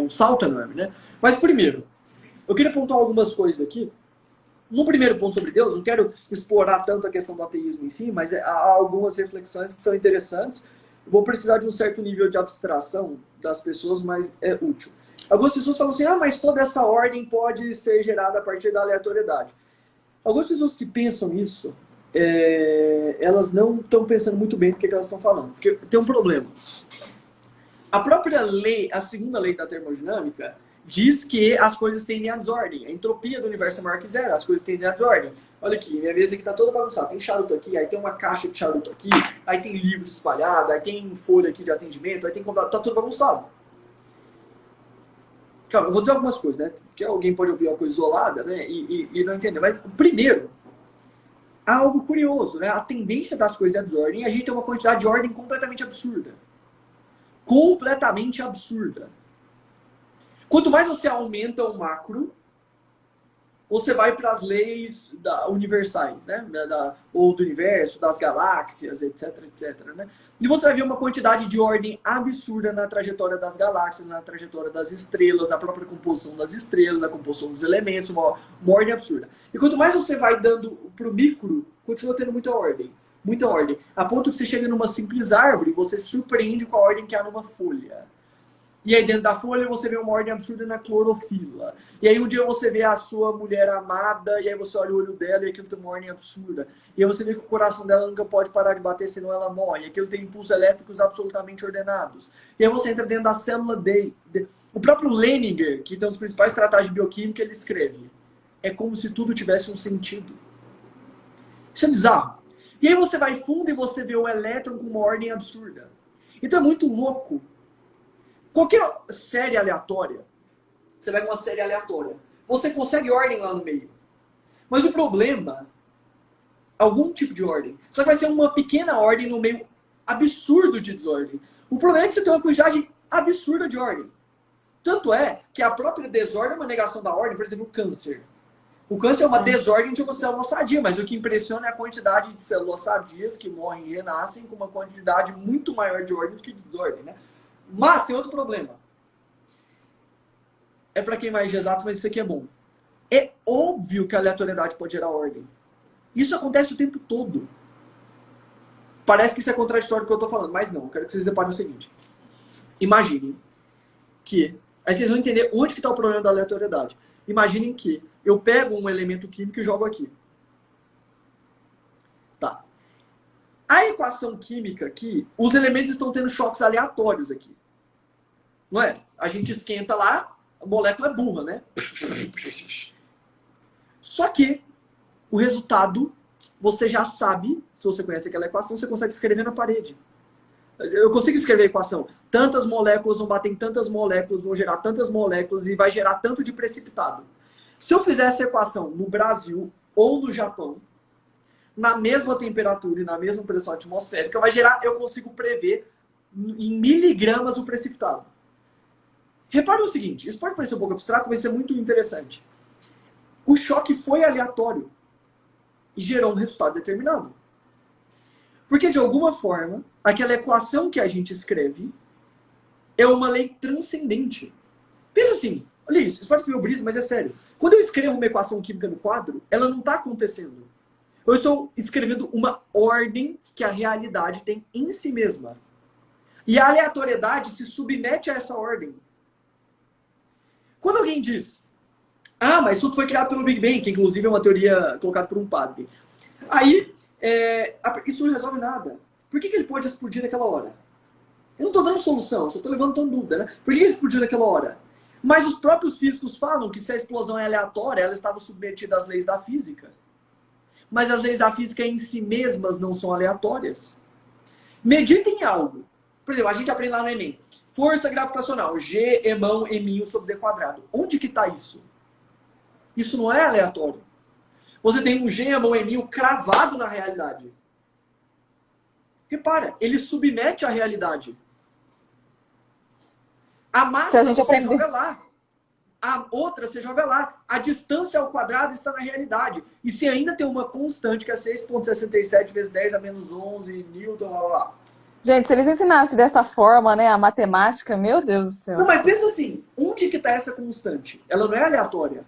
salto enorme, né? Mas primeiro, eu queria pontuar algumas coisas aqui. No primeiro ponto sobre Deus, não quero explorar tanto a questão do ateísmo em si, mas há algumas reflexões que são interessantes. Vou precisar de um certo nível de abstração das pessoas, mas é útil. Algumas pessoas falam assim, mas toda essa ordem pode ser gerada a partir da aleatoriedade. Algumas pessoas que pensam isso, elas não estão pensando muito bem do que elas estão falando. Porque tem um problema. A própria lei, a segunda lei da termodinâmica, diz que as coisas tendem à desordem. A entropia do universo é maior que zero, as coisas tendem à desordem. Olha aqui, minha mesa aqui está toda bagunçada. Tem charuto aqui, aí tem uma caixa de charuto aqui, aí tem livro espalhado, aí tem folha aqui de atendimento, aí tem computador, tá tudo bagunçado. Calma, eu vou dizer algumas coisas, né? Porque alguém pode ouvir uma coisa isolada, né? E não entender. Mas, primeiro, há algo curioso, né? A tendência das coisas é a desordem e a gente tem uma quantidade de ordem completamente absurda. Completamente absurda. Quanto mais você aumenta o macro, você vai para as leis universais, né? Ou do universo, das galáxias, etc, etc. Né? E você vai ver uma quantidade de ordem absurda na trajetória das galáxias, na trajetória das estrelas, na própria composição das estrelas, na composição dos elementos, uma ordem absurda. E quanto mais você vai dando para o micro, continua tendo muita ordem. Muita ordem. A ponto que você chega numa simples árvore e você se surpreende com a ordem que há numa folha. E aí dentro da folha você vê uma ordem absurda na clorofila. E aí um dia você vê a sua mulher amada, e aí você olha o olho dela e aquilo tem uma ordem absurda. E aí você vê que o coração dela nunca pode parar de bater, senão ela morre. E aquilo tem impulsos elétricos absolutamente ordenados. E aí você entra dentro da célula O próprio Leninger, que tem os principais tratados de bioquímica, ele escreve: é como se tudo tivesse um sentido. Isso é bizarro. E aí você vai fundo e você vê o elétron com uma ordem absurda. Então é muito louco. Qualquer série aleatória, você pega uma série aleatória, você consegue ordem lá no meio. Mas o problema, algum tipo de ordem, só que vai ser uma pequena ordem no meio absurdo de desordem. O problema é que você tem uma quantidade absurda de ordem. Tanto é que a própria desordem é uma negação da ordem, por exemplo, o câncer. O câncer é uma desordem de uma célula sadia, mas o que impressiona é a quantidade de células sadias que morrem e renascem com uma quantidade muito maior de ordem do que de desordem, né? Mas tem outro problema. É para quem mais de exato, mas isso aqui é bom. É óbvio que a aleatoriedade pode gerar ordem. Isso acontece o tempo todo. Parece que isso é contraditório com o que eu estou falando, mas não. Eu quero que vocês reparem o seguinte. Imaginem que... Aí vocês vão entender onde que está o problema da aleatoriedade. Imaginem que eu pego um elemento químico e jogo aqui. Tá. A equação química aqui, os elementos estão tendo choques aleatórios aqui. Não é? A gente esquenta lá, a molécula é burra, né? Só que o resultado, você já sabe, se você conhece aquela equação, você consegue escrever na parede. Eu consigo escrever a equação. Tantas moléculas vão bater em tantas moléculas, vão gerar tantas moléculas e vai gerar tanto de precipitado. Se eu fizer essa equação no Brasil ou no Japão, na mesma temperatura e na mesma pressão atmosférica, vai gerar, eu consigo prever em miligramas o precipitado. Repare o seguinte, isso pode parecer um pouco abstrato, mas isso é muito interessante. O choque foi aleatório e gerou um resultado determinado. Porque, de alguma forma, aquela equação que a gente escreve é uma lei transcendente. Pensa assim, olha isso pode ser meu brisa, mas é sério. Quando eu escrevo uma equação química no quadro, ela não está acontecendo. Eu estou escrevendo uma ordem que a realidade tem em si mesma. E a aleatoriedade se submete a essa ordem. Quando alguém diz, mas tudo foi criado pelo Big Bang, que inclusive é uma teoria colocada por um padre. Aí, isso não resolve nada. Por que ele pode explodir naquela hora? Eu não estou dando solução, só estou levantando dúvida, né? Por que ele explodiu naquela hora? Mas os próprios físicos falam que se a explosão é aleatória, ela estava submetida às leis da física. Mas as leis da física em si mesmas não são aleatórias. Meditem algo. Por exemplo, a gente aprende lá no Enem. Força gravitacional, G emão eminho sobre D quadrado. Onde que está isso? Isso não é aleatório. Você tem um G emão eminho cravado na realidade. Repara, ele submete à realidade. A massa você joga lá. A outra você joga lá. A distância ao quadrado está na realidade. E se ainda tem uma constante que é 6,67 vezes 10 a menos 11 Newton, lá. Gente, se eles ensinassem dessa forma, né, a matemática, meu Deus do céu. Não, mas pensa assim, onde que está essa constante? Ela não é aleatória.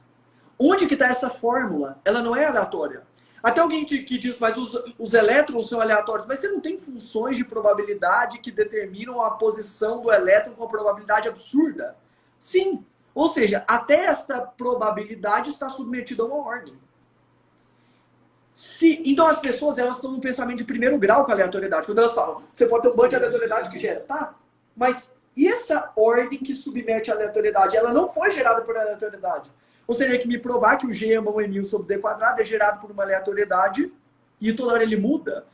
Onde que está essa fórmula? Ela não é aleatória. Até alguém que diz, mas os elétrons são aleatórios. Mas você não tem funções de probabilidade que determinam a posição do elétron com uma probabilidade absurda? Sim. Ou seja, até esta probabilidade está submetida a uma ordem. Então as pessoas elas estão num pensamento de primeiro grau com a aleatoriedade. Quando elas falam, você pode ter um bando de aleatoriedade que gera. Tá, mas e essa ordem que submete a aleatoriedade? Ela não foi gerada por aleatoriedade. Você teria que me provar que o G emão eminho sobre D quadrado é gerado por uma aleatoriedade e toda hora ele muda.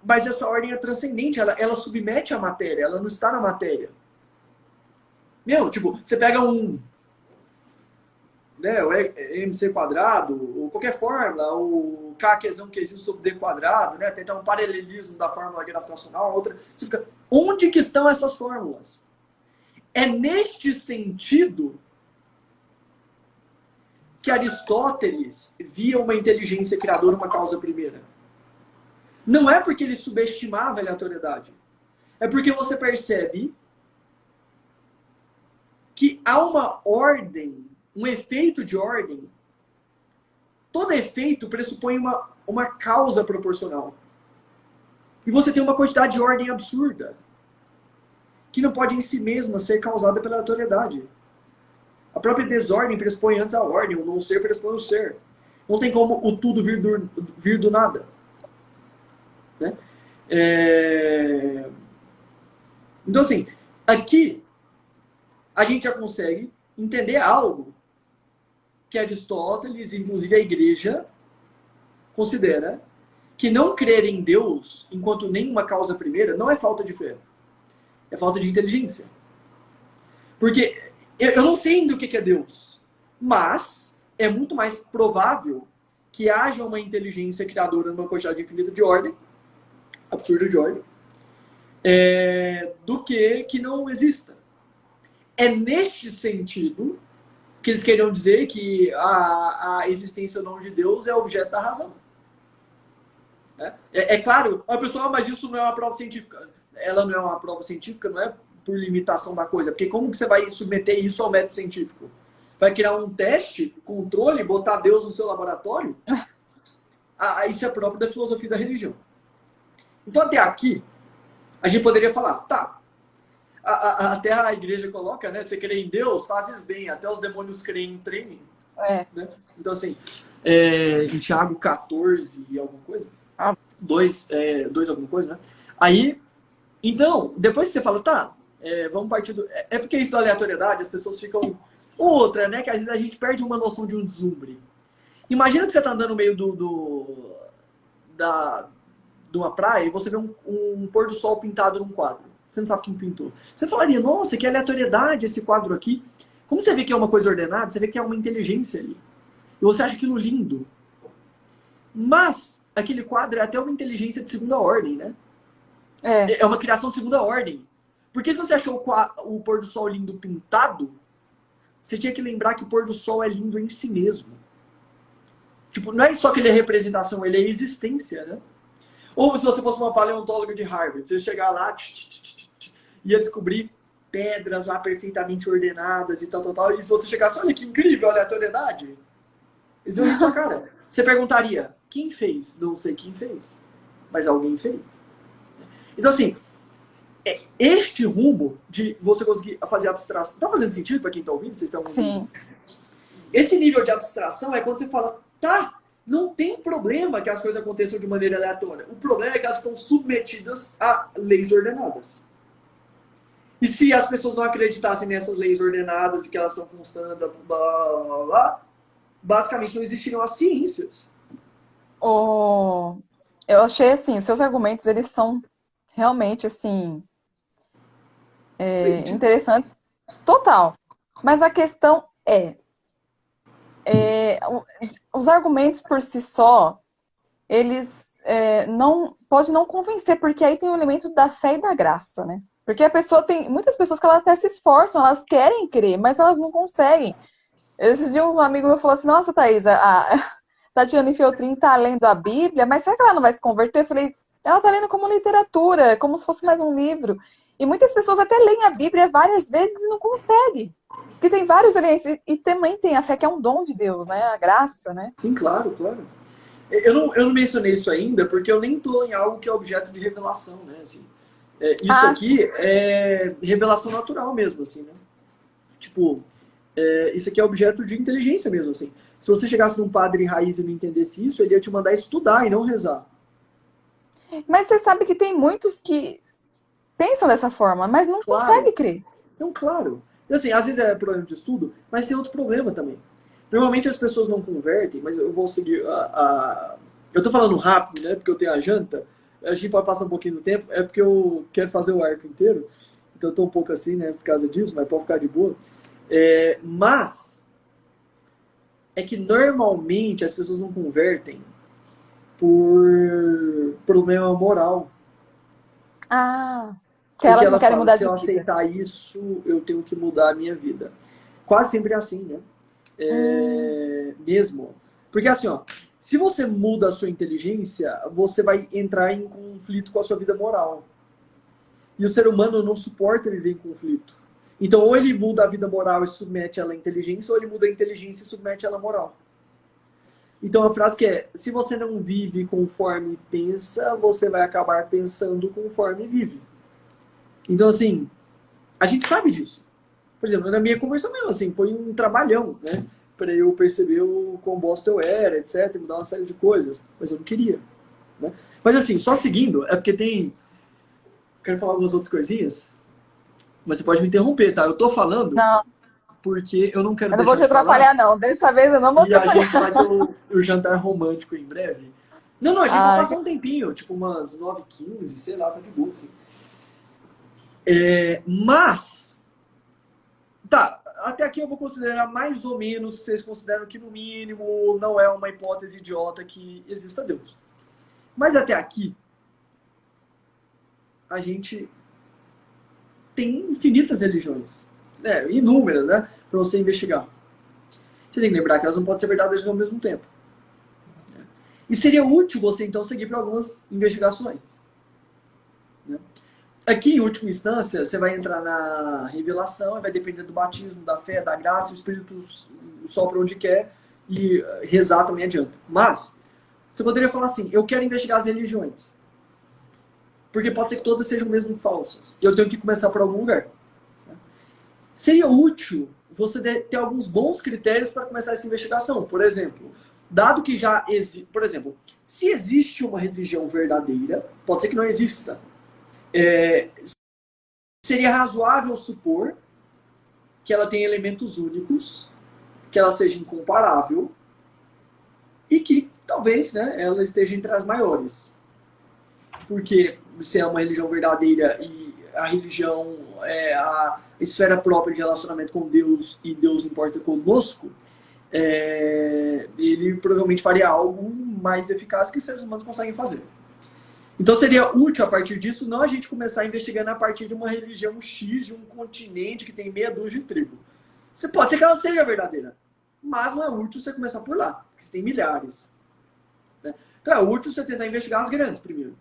Mas essa ordem é transcendente, ela submete a matéria, ela não está na matéria. Você pega o MC quadrado, ou qualquer fórmula, o K quesão Qzinho sobre D quadrado, né? Tentar um paralelismo da fórmula gravitacional, outra. Você fica, onde que estão essas fórmulas? É neste sentido que Aristóteles via uma inteligência criadora, uma causa primeira. Não é porque ele subestimava a aleatoriedade. É porque você percebe que há uma ordem, um efeito de ordem. Todo efeito pressupõe uma causa proporcional. E você tem uma quantidade de ordem absurda. que não pode em si mesma ser causada pela aleatoriedade. A própria desordem pressupõe antes a ordem, o não ser pressupõe o ser. Não tem como o tudo vir do nada. Né? Então, assim, aqui a gente já consegue entender algo que Aristóteles, inclusive a igreja, considera que não crer em Deus enquanto nenhuma causa primeira não é falta de fé. É falta de inteligência. Porque eu não sei ainda o que é Deus, mas é muito mais provável que haja uma inteligência criadora numa quantidade infinita de ordem, absurda de ordem, do que não exista. É neste sentido que eles queriam dizer que a existência ou não de Deus é objeto da razão. É claro, a pessoa, mas isso não é uma prova científica. Ela não é uma prova científica, não é por limitação da coisa. Porque como que você vai submeter isso ao método científico? Vai criar um teste, controle, botar Deus no seu laboratório? Isso é próprio da filosofia da religião. Então, até aqui, a gente poderia falar, tá, até a igreja coloca, né? Você crê em Deus, fazes bem. Até os demônios creem em treinem. Né? Então, assim, em Tiago 14 e alguma coisa, 2 alguma coisa, né? Aí, então, depois que você fala, tá, vamos partir do... É porque isso da aleatoriedade, as pessoas ficam... Outra, né? Que às vezes a gente perde uma noção de um deslumbre. Imagina que você tá andando no meio de uma praia e você vê um pôr do sol pintado num quadro. Você não sabe quem pintou. Você falaria, nossa, que aleatoriedade esse quadro aqui. Como você vê que é uma coisa ordenada, você vê que é uma inteligência ali. E você acha aquilo lindo. Mas aquele quadro é até uma inteligência de segunda ordem, né? É uma criação de segunda ordem. Porque se você achou o pôr do sol lindo pintado, você tinha que lembrar que o pôr do sol é lindo em si mesmo. Tipo, não é só que ele é representação, ele é existência, né? Ou se você fosse uma paleontóloga de Harvard, você ia chegar lá, ia descobrir pedras lá perfeitamente ordenadas e tal. E se você chegasse, olha que incrível, aleatoriedade. Eles iam rir sua cara. Você perguntaria, quem fez? Não sei quem fez, mas alguém fez. Então, assim, este rumo de você conseguir fazer abstração... Tá fazendo sentido para quem está ouvindo? Vocês estão ouvindo? Sim. Esse nível de abstração é quando você fala, tá, não tem problema que as coisas aconteçam de maneira aleatória. O problema é que elas estão submetidas a leis ordenadas. E se as pessoas não acreditassem nessas leis ordenadas e que elas são constantes, blá, blá, blá, basicamente não existiriam as ciências. Eu achei, assim, os seus argumentos, eles são realmente, assim, interessantes. Total. Mas a questão os argumentos por si só, eles pode não convencer, porque aí tem o elemento da fé e da graça, né? Porque a pessoa tem muitas pessoas que elas até se esforçam, elas querem crer, mas elas não conseguem. Esses dias um amigo meu falou assim, nossa, Thaís, a Tatiana Feltrin tá lendo a Bíblia, mas será que ela não vai se converter? Eu falei, ela tá lendo como literatura, como se fosse mais um livro. E muitas pessoas até leem a Bíblia várias vezes e não conseguem. Porque tem vários elementos, e também tem a fé que é um dom de Deus, né? A graça, né? Sim, claro, claro. Eu não mencionei isso ainda, porque eu nem estou em algo que é objeto de revelação, né? Assim, isso aqui sim. é revelação natural mesmo, assim, né? Tipo, isso aqui é objeto de inteligência mesmo, assim. Se você chegasse num padre raiz e não entendesse isso, ele ia te mandar estudar e não rezar. Mas você sabe que tem muitos que pensam dessa forma, mas não Claro. conseguem crer. Então, claro. Assim, às vezes é problema de estudo, mas tem outro problema também. Normalmente as pessoas não convertem, mas eu vou seguir Eu tô falando rápido, né? Porque eu tenho a janta. A gente pode passar um pouquinho do tempo. É porque eu quero fazer o arco inteiro. Então eu tô um pouco assim, né? Por causa disso, mas pode ficar de boa. Mas é que normalmente as pessoas não convertem por problema moral. Que Porque elas não ela querem fala, mudar se de eu vida. aceitar isso, eu tenho que mudar a minha vida. Quase sempre é assim, né? Mesmo. Porque assim, ó, se você muda a sua inteligência, você vai entrar em conflito com a sua vida moral. E o ser humano não suporta viver em conflito. Então, ou ele muda a vida moral e submete ela à inteligência, ou ele muda a inteligência e submete ela à moral. Então, a frase que é, se você não vive conforme pensa, você vai acabar pensando conforme vive. Então, assim, A gente sabe disso. Por exemplo, na minha conversão mesmo, assim, foi um trabalhão, né? Para eu perceber o quão bosta eu era, etc, mudar uma série de coisas. Mas eu não queria, né? Mas assim, só seguindo, é porque tem... Quero falar algumas outras coisinhas, mas você pode me interromper, tá? Eu tô falando Não, porque eu não quero eu não vou deixar te de atrapalhar, falar não. Dessa vez eu não vou e a gente atrapalhar. vai ter o jantar romântico em breve. Não, a gente vai Ah, passar um tempinho, tipo umas 9h15, sei lá, tá de boa, assim. Mas, tá, até aqui eu vou considerar mais ou menos, vocês consideram que no mínimo não é uma hipótese idiota que exista Deus. Mas até aqui, a gente tem infinitas religiões, né, inúmeras, né, para você investigar. Você tem que lembrar que elas não podem ser verdadeiras ao mesmo tempo. E seria útil você então seguir para algumas investigações, né? Aqui, em última instância, você vai entrar na revelação e vai depender do batismo, da fé, da graça, o Espírito sopra onde quer e rezar também adianta. Mas, você poderia falar assim, eu quero investigar as religiões. Porque pode ser que todas sejam mesmo falsas. E eu tenho que começar por algum lugar. Seria útil você ter alguns bons critérios para começar essa investigação. Por exemplo, dado que já existe... Por exemplo, se existe uma religião verdadeira, pode ser que não exista. Seria razoável supor que ela tem elementos únicos, que ela seja incomparável e que talvez, né, ela esteja entre as maiores. Porque se é uma religião verdadeira e a religião é a esfera própria de relacionamento com Deus e Deus importa conosco, ele provavelmente faria algo mais eficaz que os seres humanos conseguem fazer. Então seria útil, a partir disso, não a gente começar a investigar a partir de uma religião X, de um continente que tem meia dúzia de tribo. Você pode ser que ela seja verdadeira, mas não é útil você começar por lá, porque você tem milhares, né? Então é útil você tentar investigar as grandes primeiro.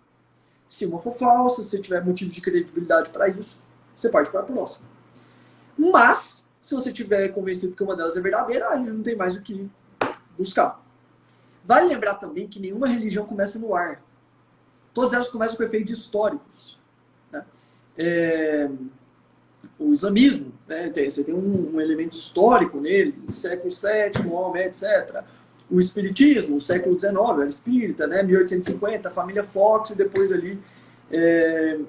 Se uma for falsa, se você tiver motivos de credibilidade para isso, você parte para a próxima. Mas, se você tiver convencido que uma delas é verdadeira, aí não tem mais o que buscar. Vale lembrar também que nenhuma religião começa no ar. Todas elas começam com efeitos históricos, né? O islamismo, né, você tem um elemento histórico nele, século VII, Maomé, etc. O espiritismo, século XIX, era espírita, né, 1850, a família Fox e depois ali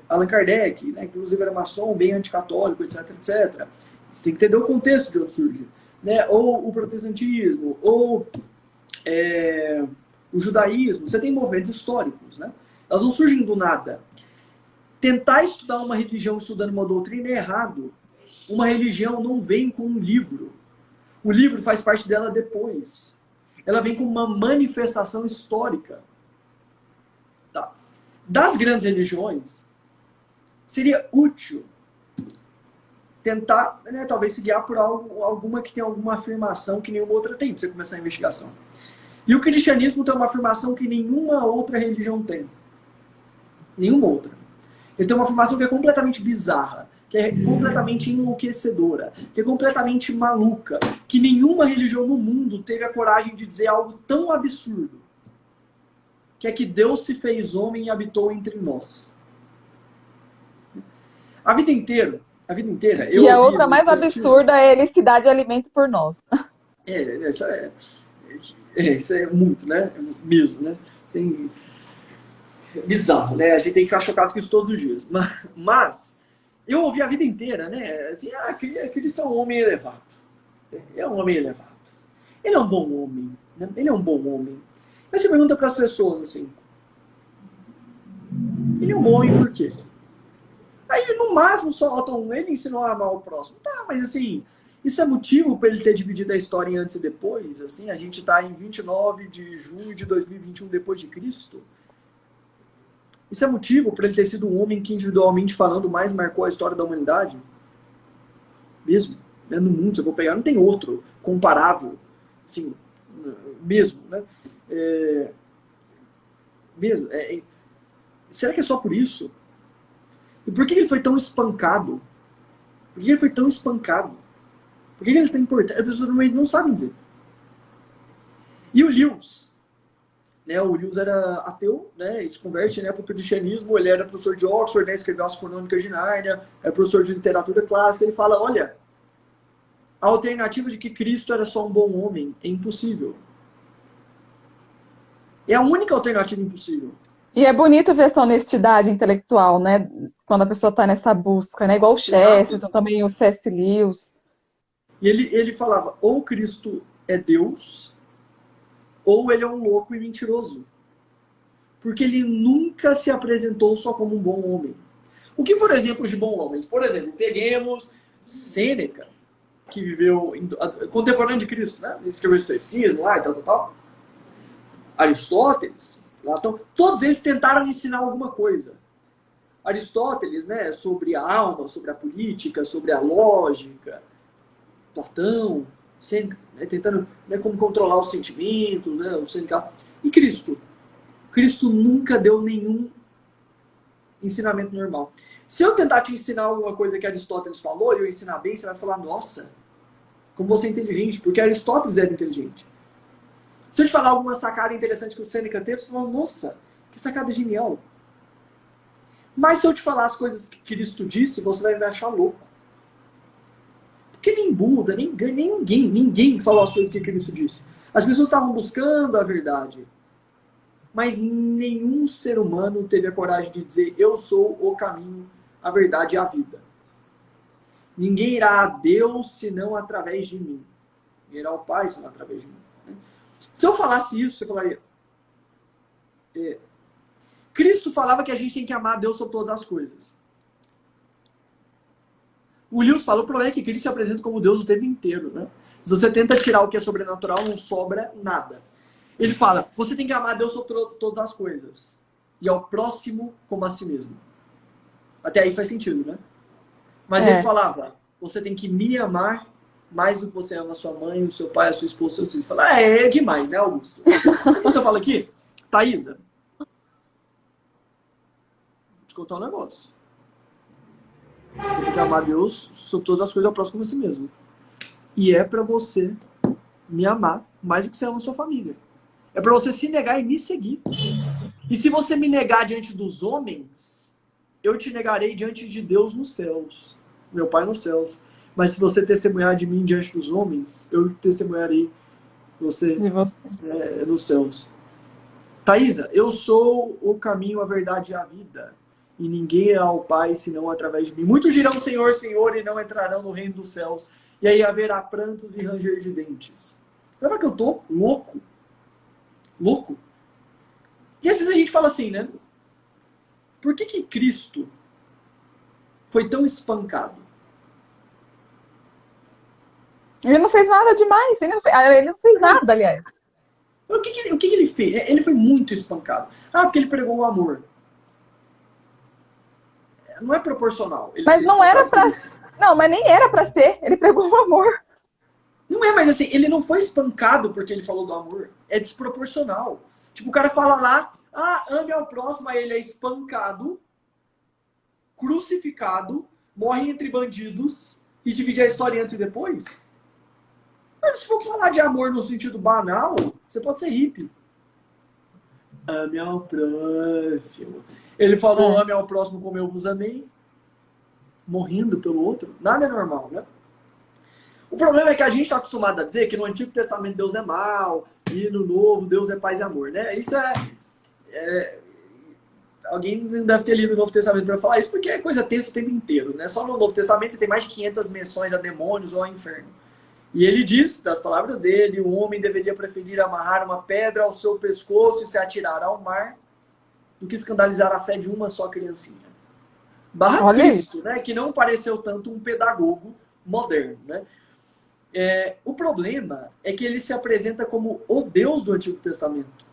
Allan Kardec, né, inclusive era maçom, bem anticatólico, etc, etc. Você tem que entender o contexto de onde surge, né? Ou o protestantismo, ou o judaísmo, você tem movimentos históricos, né? Elas não surgem do nada. Tentar estudar uma religião estudando uma doutrina é errado. Uma religião não vem com um livro. O livro faz parte dela depois. Ela vem com uma manifestação histórica. Tá. Das grandes religiões, seria útil tentar, né, talvez se guiar por alguma que tem alguma afirmação que nenhuma outra tem, para você começar a investigação. E o cristianismo tem uma afirmação que nenhuma outra religião tem. Nenhuma outra. Ele tem uma afirmação que é completamente bizarra, que é completamente enlouquecedora, que é completamente maluca, que nenhuma religião no mundo teve a coragem de dizer algo tão absurdo, que é que Deus se fez homem e habitou entre nós. A vida inteira, eu e a ouvi outra no mais Espiritismo... absurda é ele se dar de alimento por nós. Isso é muito, né? Mesmo, né? Tem... Bizarro, né? A gente tem que ficar chocado com isso todos os dias. Mas eu ouvi a vida inteira, né? Assim, Cristo é um homem elevado. É um homem elevado. Ele é um bom homem. Né? Ele é um bom homem. Mas você pergunta para as pessoas assim: ele é um bom homem por quê? Aí no máximo soltam ele ensinou a amar o próximo. Tá, mas assim, isso é motivo para ele ter dividido a história em antes e depois? Assim, a gente está em 29 de junho de 2021 depois de Cristo. Isso é motivo para ele ter sido um homem que, individualmente falando, mais marcou a história da humanidade? Mesmo, né? No mundo, se eu vou pegar, não tem outro comparável, assim, mesmo, né? Será que é só por isso? E por que ele foi tão espancado? Por que ele foi tão espancado? Por que ele é tão importante? As pessoas normalmente não sabem dizer. E o Lewis, né, o Lewis era ateu, né, e se converte, né, para o cristianismo. Ele era professor de Oxford, né, escreveu as Crônicas de Nárnia, é professor de literatura clássica. Ele fala, olha, a alternativa de que Cristo era só um bom homem é impossível. É a única alternativa impossível. E é bonito ver essa honestidade intelectual, né? Quando a pessoa está nessa busca, né? Igual o Exato. Chesterton, também o C.S. Lewis. E ele falava, ou Cristo é Deus, ou ele é um louco e mentiroso. Porque ele nunca se apresentou só como um bom homem. O que foram exemplos de bons homens? Por exemplo, peguemos Sêneca, que viveu contemporâneo de Cristo, né? Ele escreveu o Estoicismo lá e tal. Aristóteles, Platão, todos eles tentaram ensinar alguma coisa. Aristóteles, né, sobre a alma, sobre a política, sobre a lógica. Platão, Sêneca, né, tentando, né, como controlar os sentimentos, né, o Sêneca. E Cristo? Cristo nunca deu nenhum ensinamento normal. Se eu tentar te ensinar alguma coisa que Aristóteles falou e eu ensinar bem, você vai falar, nossa, como você é inteligente, porque Aristóteles era inteligente. Se eu te falar alguma sacada interessante que o Sêneca teve, você vai falar, nossa, que sacada genial. Mas se eu te falar as coisas que Cristo disse, você vai me achar louco. Porque nem Buda, ninguém falou as coisas que Cristo disse. As pessoas estavam buscando a verdade. Mas nenhum ser humano teve a coragem de dizer, eu sou o caminho, a verdade e a vida. Ninguém irá a Deus senão através de mim. Ninguém irá ao Pai senão através de mim. Se eu falasse isso, você falaria... Cristo falava que a gente tem que amar a Deus sobre todas as coisas. O Lewis fala, o problema é que Cristo se apresenta como Deus o tempo inteiro, né? Se você tenta tirar o que é sobrenatural, não sobra nada. Ele fala, você tem que amar a Deus sobre todas as coisas. E ao próximo como a si mesmo. Até aí faz sentido, né? Mas ele falava, você tem que me amar mais do que você ama a sua mãe, o seu pai, a sua esposa, o seu filho. Fala, é demais, né, Augusto? Mas você fala aqui, Thaisa, vou te contar um negócio. Você tem que amar a Deus sobre todas as coisas, ao próximo como a si mesmo. E é pra você me amar mais do que você ama a sua família. É pra você se negar e me seguir. E se você me negar diante dos homens, eu te negarei diante de Deus nos céus. Meu Pai nos céus. Mas se você testemunhar de mim diante dos homens, eu testemunharei você, nos céus. Thaisa, eu sou o caminho, a verdade e a vida. E ninguém irá ao Pai senão através de mim. Muitos dirão Senhor, Senhor, e não entrarão no reino dos céus. E aí haverá prantos e ranger de dentes. Lembra que eu tô louco? Louco? E às vezes a gente fala assim, né? Por que Cristo foi tão espancado? Ele não fez nada demais. Ele não fez nada, aliás. O que ele fez? Ele foi muito espancado. Ah, porque ele pregou o amor. Não é proporcional. Ele Mas não era pra... Não, mas nem era pra ser. Ele pregou o amor. Não é, mas assim, ele não foi espancado porque ele falou do amor. É desproporcional. Tipo, o cara fala lá, ame ao próximo, aí ele é espancado, crucificado, morre entre bandidos e divide a história antes e depois. Mas se for falar de amor no sentido banal, você pode ser hippie. Ame ao próximo. Ele falou, ame ao próximo como eu vos amei. Morrendo pelo outro. Nada é normal, né? O problema é que a gente está acostumado a dizer que no Antigo Testamento Deus é mal e no Novo Deus é paz e amor, né? Isso alguém não deve ter lido o Novo Testamento para falar isso, porque é coisa tensa o tempo inteiro, né? Só no Novo Testamento você tem mais de 500 menções a demônios ou a inferno. E ele diz, das palavras dele, o homem deveria preferir amarrar uma pedra ao seu pescoço e se atirar ao mar do que escandalizar a fé de uma só criancinha. Barra Olha Cristo, isso. né? Que não pareceu tanto um pedagogo moderno, né? O problema é que ele se apresenta como o Deus do Antigo Testamento.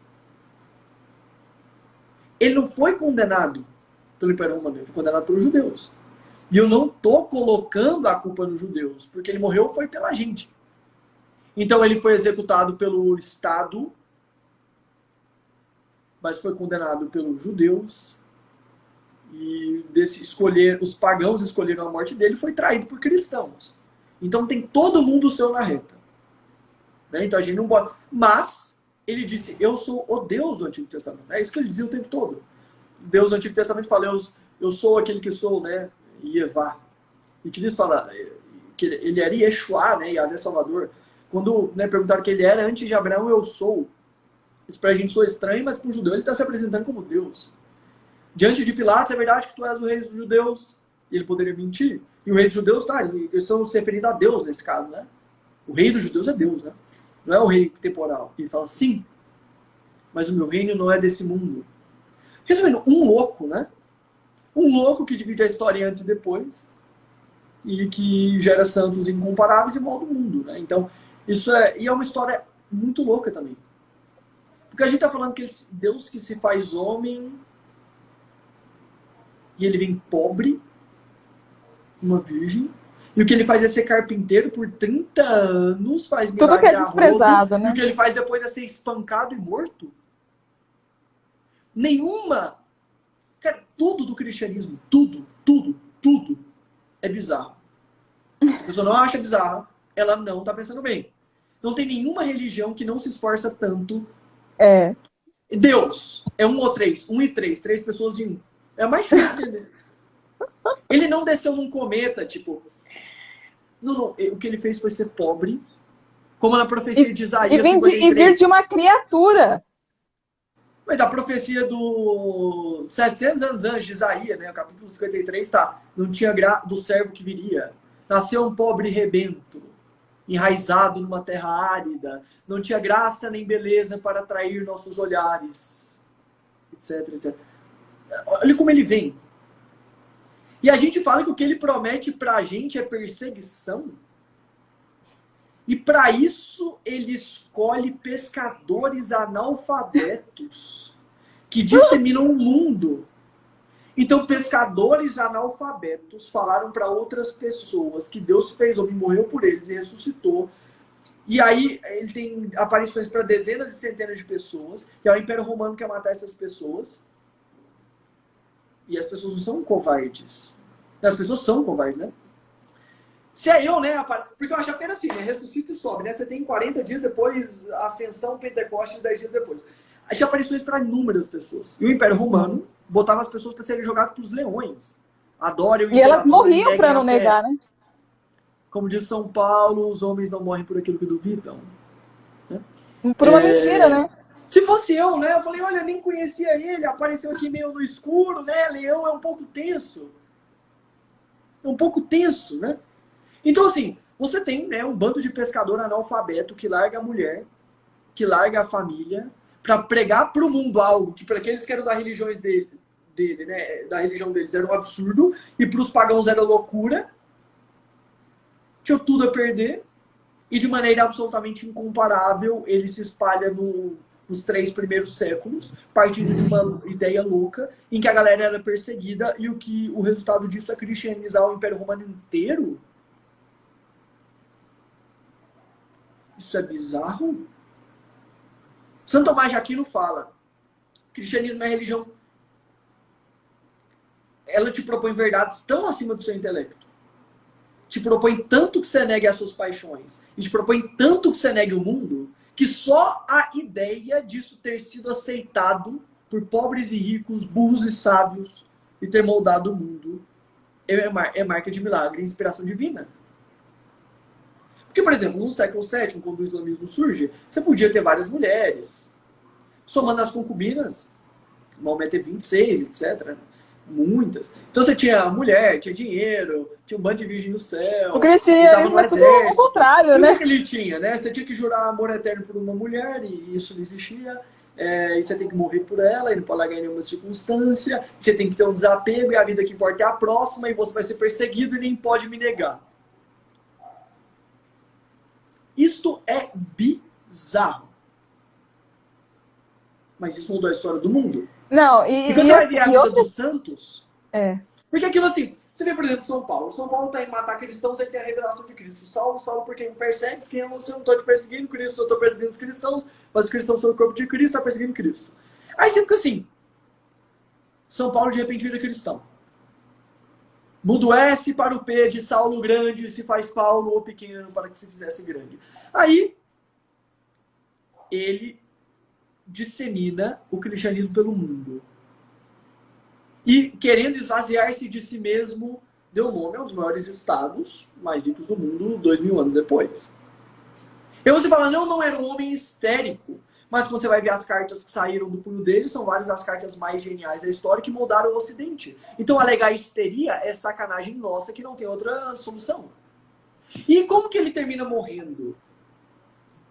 Ele não foi condenado pelo Império Romano, ele foi condenado pelos judeus. E eu não estou colocando a culpa nos judeus, porque ele morreu foi pela gente. Então ele foi executado pelo Estado, mas foi condenado pelos judeus. E os pagãos escolheram a morte dele, foi traído por cristãos. Então tem todo mundo o seu na reta. Né? Então a gente não pode. Mas ele disse, eu sou o Deus do Antigo Testamento. É isso que ele dizia o tempo todo. Deus do Antigo Testamento fala, eu sou aquele que sou, né, Yevá. E Cristo fala que ele era Yeshua, né, Yahvé Salvador. Quando, né, perguntaram que ele era antes de Abraão, eu sou. Isso pra gente soa estranho, mas para um judeu ele está se apresentando como Deus. Diante de Pilatos, é verdade que tu és o rei dos judeus. E ele poderia mentir. E o rei dos judeus, tá, eles estão se referindo a Deus nesse caso, né? O rei dos judeus é Deus, né? Não é o rei temporal. Ele fala, sim, mas o meu reino não é desse mundo. Resumindo, um louco, né? Um louco que divide a história antes e depois e que gera santos incomparáveis e molda o mundo, né? Então, isso é uma história muito louca também. Porque a gente está falando que Deus que se faz homem e ele vem pobre, uma virgem, e o que ele faz é ser carpinteiro por 30 anos, faz Tudo que milagre é a rodo, desprezado, e né? o que ele faz depois é ser espancado e morto. Nenhuma... Cara, tudo do cristianismo, tudo é bizarro. Se a pessoa não acha bizarro, ela não está pensando bem. Não tem nenhuma religião que não se esforça tanto. É. Deus é um ou três, um e três, três pessoas em um. É mais difícil de entender. Ele não desceu num cometa, tipo... Não, o que ele fez foi ser pobre, como na profecia de Isaías 53. E vir de uma criatura. Mas a profecia do 700 anos antes de Isaías, né, o capítulo 53, tá? Não tinha do servo que viria. Nasceu um pobre rebento, enraizado numa terra árida. Não tinha graça nem beleza para atrair nossos olhares, etc, etc. Olha como ele vem. E a gente fala que o que ele promete pra gente é perseguição. E para isso ele escolhe pescadores analfabetos que disseminam o mundo. Então pescadores analfabetos falaram para outras pessoas que Deus fez homem, morreu por eles e ressuscitou. E aí ele tem aparições para dezenas e centenas de pessoas. E é o Império Romano que quer matar essas pessoas. E as pessoas não são covardes. As pessoas são covardes, né? Se é eu, né? Porque eu achava que era assim, né? Ressuscita e sobe, né? Você tem 40 dias depois, ascensão, Pentecostes, 10 dias depois. Aí tinha aparições para inúmeras pessoas. E o Império Romano botava as pessoas para serem jogadas para os leões. Adorem o E elas imperador e morriam neguem para a não fé. negar, né? Como diz São Paulo, os homens não morrem por aquilo que duvidam. Né? Por uma mentira, né? Se fosse eu, né? Eu falei, olha, nem conhecia ele, apareceu aqui meio no escuro, né? Leão é um pouco tenso. É um pouco tenso, né? Então, assim, você tem, né, um bando de pescador analfabeto que larga a mulher, que larga a família, para pregar para o mundo algo que para aqueles que eram da religiões dele, né, da religião deles era um absurdo, e para os pagãos era loucura. Tinha tudo a perder. E de maneira absolutamente incomparável, ele se espalha nos 3 primeiros séculos, partindo de uma ideia louca, em que a galera era perseguida, e o resultado disso é cristianizar o Império Romano inteiro. Isso é bizarro. Santo Tomás de Aquino fala: o cristianismo é a religião. Ela te propõe verdades tão acima do seu intelecto. Te propõe tanto que você negue as suas paixões. E te propõe tanto que você negue o mundo, que só a ideia disso ter sido aceitado por pobres e ricos, burros e sábios, e ter moldado o mundo, é marca de milagre e inspiração divina. Porque, por exemplo, no século VII, quando o islamismo surge, você podia ter várias mulheres. Somando as concubinas, Maomé teve 26, etc. Muitas. Então você tinha mulher, tinha dinheiro, tinha um bando de virgem no céu. O cristianismo é tudo o contrário, e né? o que ele tinha, né? Você tinha que jurar amor eterno por uma mulher, e isso não existia. E você tem que morrer por ela, e não pode largar em nenhuma circunstância. Você tem que ter um desapego, e a vida que importa é a próxima, e você vai ser perseguido e nem pode me negar. Isto é bizarro. Mas isso mudou a história do mundo. Não, e quando você vai ver a vida dos santos... É. Porque aquilo assim... Você vê, por exemplo, São Paulo. São Paulo está em matar cristãos, ele tem a revelação de Cristo. Saulo, porque me persegue, quem ama você, não estou te perseguindo, Cristo, eu estou perseguindo os cristãos, mas os cristãos são o corpo de Cristo, está perseguindo Cristo. Aí você fica assim... São Paulo, de repente, vira cristão. Muda o S para o P de Saulo grande, se faz Paulo ou pequeno para que se fizesse grande. Aí, ele dissemina o cristianismo pelo mundo. E, querendo esvaziar-se de si mesmo, deu nome a um dos maiores estados mais ricos do mundo 2000 anos depois. E você fala, não era um homem histérico. Mas quando você vai ver as cartas que saíram do punho dele, são várias das cartas mais geniais da história que moldaram o Ocidente. Então alegar histeria é sacanagem nossa que não tem outra solução. E como que ele termina morrendo?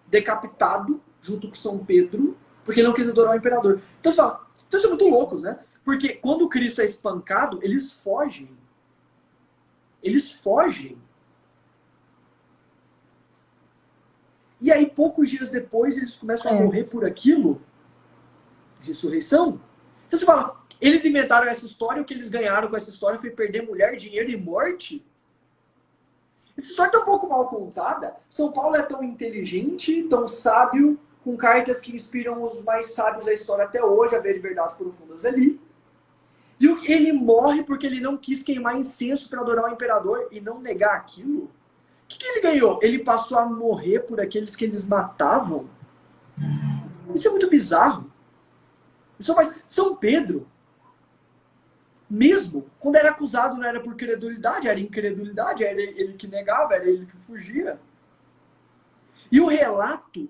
Decapitado, junto com São Pedro, porque não quis adorar o imperador. Então você fala, então são muito loucos, né? Porque quando Cristo é espancado, eles fogem. Eles fogem. E aí, poucos dias depois, eles começam a morrer por aquilo. Ressurreição. Então você fala, eles inventaram essa história, o que eles ganharam com essa história foi perder mulher, dinheiro e morte? Essa história está um pouco mal contada. São Paulo é tão inteligente, tão sábio, com cartas que inspiram os mais sábios da história até hoje a ver verdades profundas ali. E ele morre porque ele não quis queimar incenso para adorar o imperador e não negar aquilo. O que ele ganhou? Ele passou a morrer por aqueles que eles matavam? Isso é muito bizarro. Isso faz... São Pedro, mesmo quando era acusado, não era por credulidade, era incredulidade, era ele que negava, era ele que fugia. E o relato,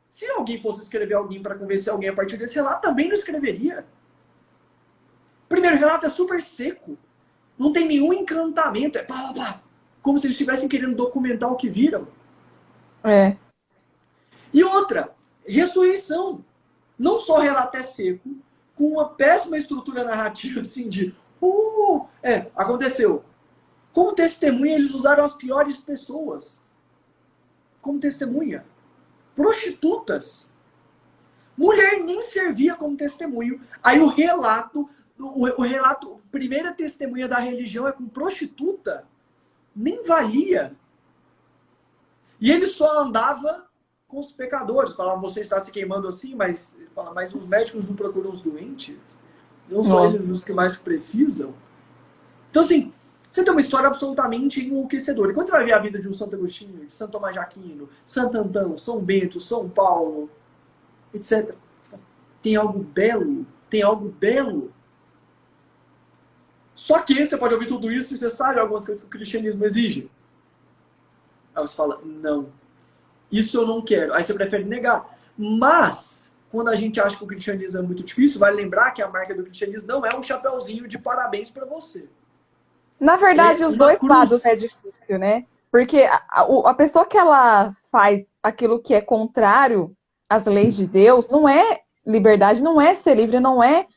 se alguém fosse escrever alguém para convencer alguém a partir desse relato, também não escreveria. O primeiro relato é super seco. Não tem nenhum encantamento. É pá, pá, pá. Como se eles estivessem querendo documentar o que viram. É. E outra, ressurreição. Não só o relato é seco, com uma péssima estrutura narrativa, assim, de... aconteceu. Como testemunha, eles usaram as piores pessoas. Como testemunha. Prostitutas. Mulher nem servia como testemunho. Aí o relato, primeira testemunha da religião é com prostituta. Nem valia. E ele só andava com os pecadores. Falava, você está se queimando assim, mas os médicos não procuram os doentes. Não são eles os que mais precisam. Então, assim, você tem uma história absolutamente enlouquecedora. E quando você vai ver a vida de um Santo Agostinho, de Santo Tomás de Aquino, Santo Antão, São Bento, São Paulo, etc. Tem algo belo. Tem algo belo. Só que você pode ouvir tudo isso e você sabe algumas coisas que o cristianismo exige. Aí você fala, não, isso eu não quero. Aí você prefere negar. Mas, quando a gente acha que o cristianismo é muito difícil, vale lembrar que a marca do cristianismo não é um chapeuzinho de parabéns para você. Na verdade, os dois lados é difícil, né? Porque a pessoa que ela faz aquilo que é contrário às leis de Deus, não é liberdade, não é ser livre, não é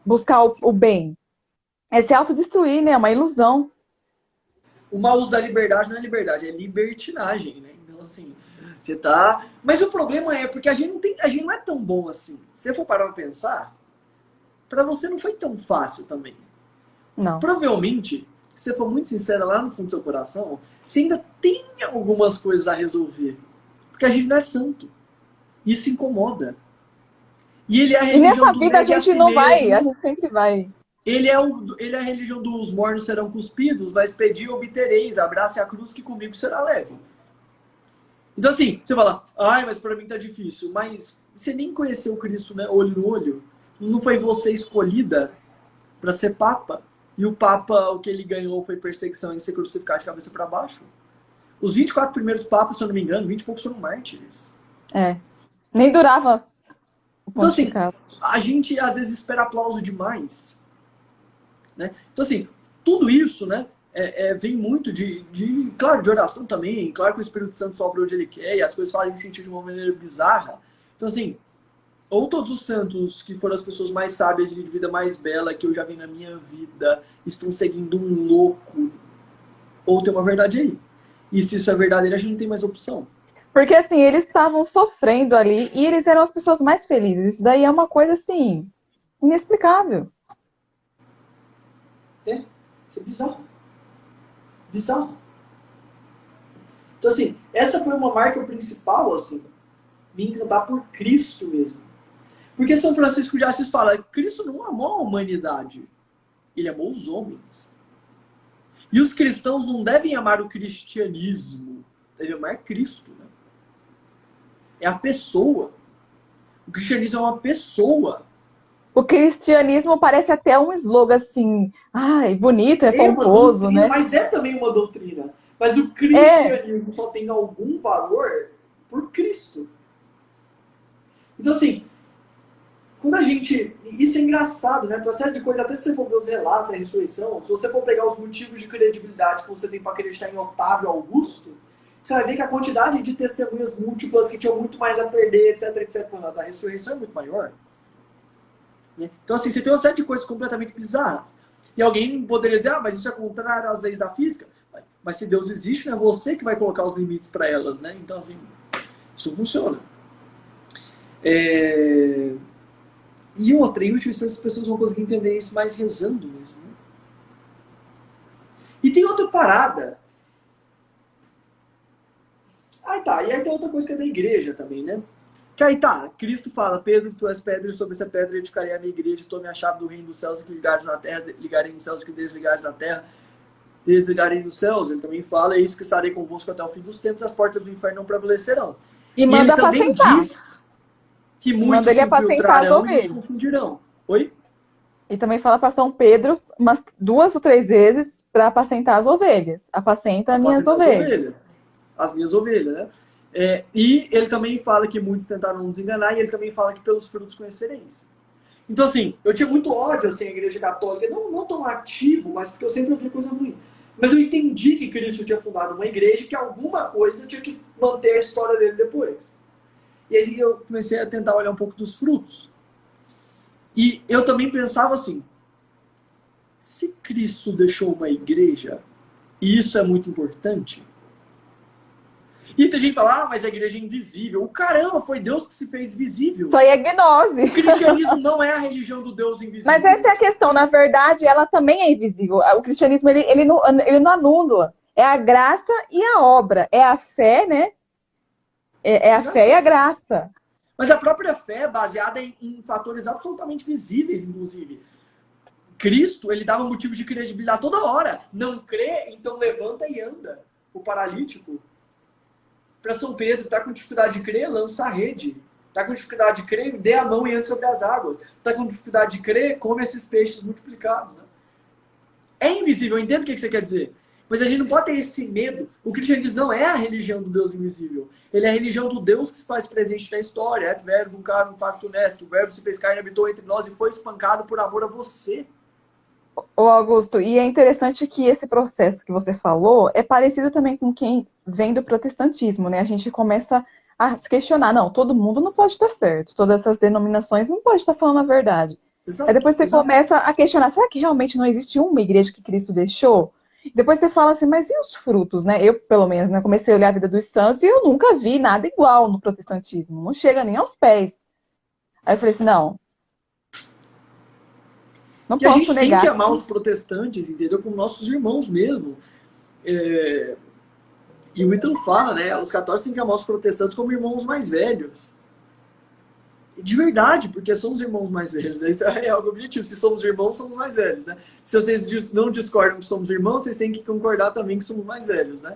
buscar o bem. É se autodestruir, né? É uma ilusão. O mau uso da liberdade não é liberdade, é libertinagem, né? Então, assim, você tá... Mas o problema é porque a gente não é tão bom assim. Se você for parar pra pensar, pra você não foi tão fácil também. Não. Provavelmente, se você for muito sincera lá no fundo do seu coração, você ainda tem algumas coisas a resolver. Porque a gente não é santo. Isso incomoda. E ele é a religião nessa vida a gente não vai, a gente sempre vai. Ele é a religião dos mornos serão cuspidos, mas pedi obtereis, abrace a cruz que comigo será leve. Então assim, você fala, mas pra mim tá difícil. Mas você nem conheceu Cristo, né, olho no olho. Não foi você escolhida para ser papa. E o papa, o que ele ganhou foi perseguição em ser crucificado de cabeça para baixo. Os 24 primeiros papas, se eu não me engano, 20 e poucos foram mártires. Nem durava o Então assim, pontificado. a gente às vezes espera aplauso demais. Né? Então assim, tudo isso, né, vem muito claro, de oração também. Claro que o Espírito Santo sopra onde ele quer e as coisas fazem sentido de uma maneira bizarra. Então assim, ou todos os santos que foram as pessoas mais sábias e de vida mais bela que eu já vi na minha vida estão seguindo um louco, ou tem uma verdade aí. E se isso é verdadeiro, a gente não tem mais opção. Porque assim, eles estavam sofrendo ali e eles eram as pessoas mais felizes. Isso daí é uma coisa assim, inexplicável. Isso é bizarro. Bizarro. Então assim, essa foi uma marca principal, assim, me encantar por Cristo mesmo. Porque São Francisco de Assis fala, Cristo não amou a humanidade, ele amou os homens. E os cristãos não devem amar o cristianismo, devem amar Cristo. Né? é a pessoa. O cristianismo é uma pessoa. O cristianismo parece até um slogan assim, ai, bonito, é É uma pomposo, doutrina, né? mas é também uma doutrina. Mas o É, cristianismo só tem algum valor por Cristo. Então, assim, quando a gente. Isso é engraçado, né? Tem uma série de coisas, até se você for ver os relatos da ressurreição, se você for pegar os motivos de credibilidade que você tem para acreditar em Otávio Augusto, você vai ver que a quantidade de testemunhas múltiplas que tinham muito mais a perder, etc, etc, quando da ressurreição é muito maior. Né? Então, assim, você tem uma série de coisas completamente bizarras. E alguém poderia dizer, mas isso é contrário às leis da física. Mas se Deus existe, não é você que vai colocar os limites para elas, né? Então, assim, isso funciona. E outra, em última instância, as pessoas vão conseguir entender isso mais rezando mesmo. Né? E tem outra parada. E aí tem outra coisa que é da igreja também, né? Que aí tá, Cristo fala, Pedro, tu és pedra, e sobre essa pedra edificarei a minha igreja, tome a chave do reino dos céus, e que ligares na terra, ligarei nos céus, e que desligares na terra, desligarei dos céus. Ele também fala, eis que estarei convosco até o fim dos tempos, as portas do inferno não prevalecerão. e E ele manda também apacentar. diz que Manda muitos ele se apacentar as infiltrarão e se ovelhas. confundirão. Oi? E também fala para São Pedro umas 2 ou 3 vezes para apacentar as ovelhas. Apacenta minhas Apacenta as ovelhas. ovelhas. As minhas ovelhas, né? E ele também fala que muitos tentaram nos enganar, e ele também fala que pelos frutos conhecereis. Então, assim, eu tinha muito ódio, assim, à igreja católica, não tão ativo, mas porque eu sempre ouvi coisa ruim. Mas eu entendi que Cristo tinha fundado uma igreja, que alguma coisa tinha que manter a história dele depois. E aí eu comecei a tentar olhar um pouco dos frutos. E eu também pensava assim, se Cristo deixou uma igreja, e isso é muito importante, e tem gente que fala, mas a igreja é invisível. O caramba, foi Deus que se fez visível. Isso aí é gnose. O cristianismo não é a religião do Deus invisível. Mas essa é a questão. Na verdade, ela também é invisível. O cristianismo, ele não anula. É a graça e a obra. É a fé, né? É a fé e a graça. Mas a própria fé é baseada em fatores absolutamente visíveis, inclusive. Cristo, ele dava motivo de credibilidade toda hora. Não crê, então levanta e anda. O paralítico. Para São Pedro, está com dificuldade de crer, lança a rede. Está com dificuldade de crer, dê a mão e ande sobre as águas. Está com dificuldade de crer, come esses peixes multiplicados. Né? É invisível, eu entendo o que você quer dizer. Mas a gente não pode ter esse medo. O cristianismo não é a religião do Deus invisível. Ele é a religião do Deus que se faz presente na história. Et verbum carum factum est. O verbo se fez carne, habitou entre nós e foi espancado por amor a você. Ô Augusto, e é interessante que esse processo que você falou é parecido também com quem vem do protestantismo, né? A gente começa a se questionar, não, todo mundo não pode estar certo, todas essas denominações não podem estar falando a verdade. Aí depois você começa a questionar, será que realmente não existe uma igreja que Cristo deixou? Depois você fala assim, mas e os frutos, né? Eu, pelo menos, né, comecei a olhar a vida dos santos e eu nunca vi nada igual no protestantismo, não chega nem aos pés. Aí eu falei assim, não E a posso gente tem negar. que amar os protestantes, entendeu? Como nossos irmãos mesmo. E o Ítalo fala, né? Os católicos têm que amar os protestantes como irmãos mais velhos. De verdade, porque somos irmãos mais velhos. Né? Isso é algo objetivo. Se somos irmãos, somos mais velhos. Né? Se vocês não discordam que somos irmãos, vocês têm que concordar também que somos mais velhos. Né?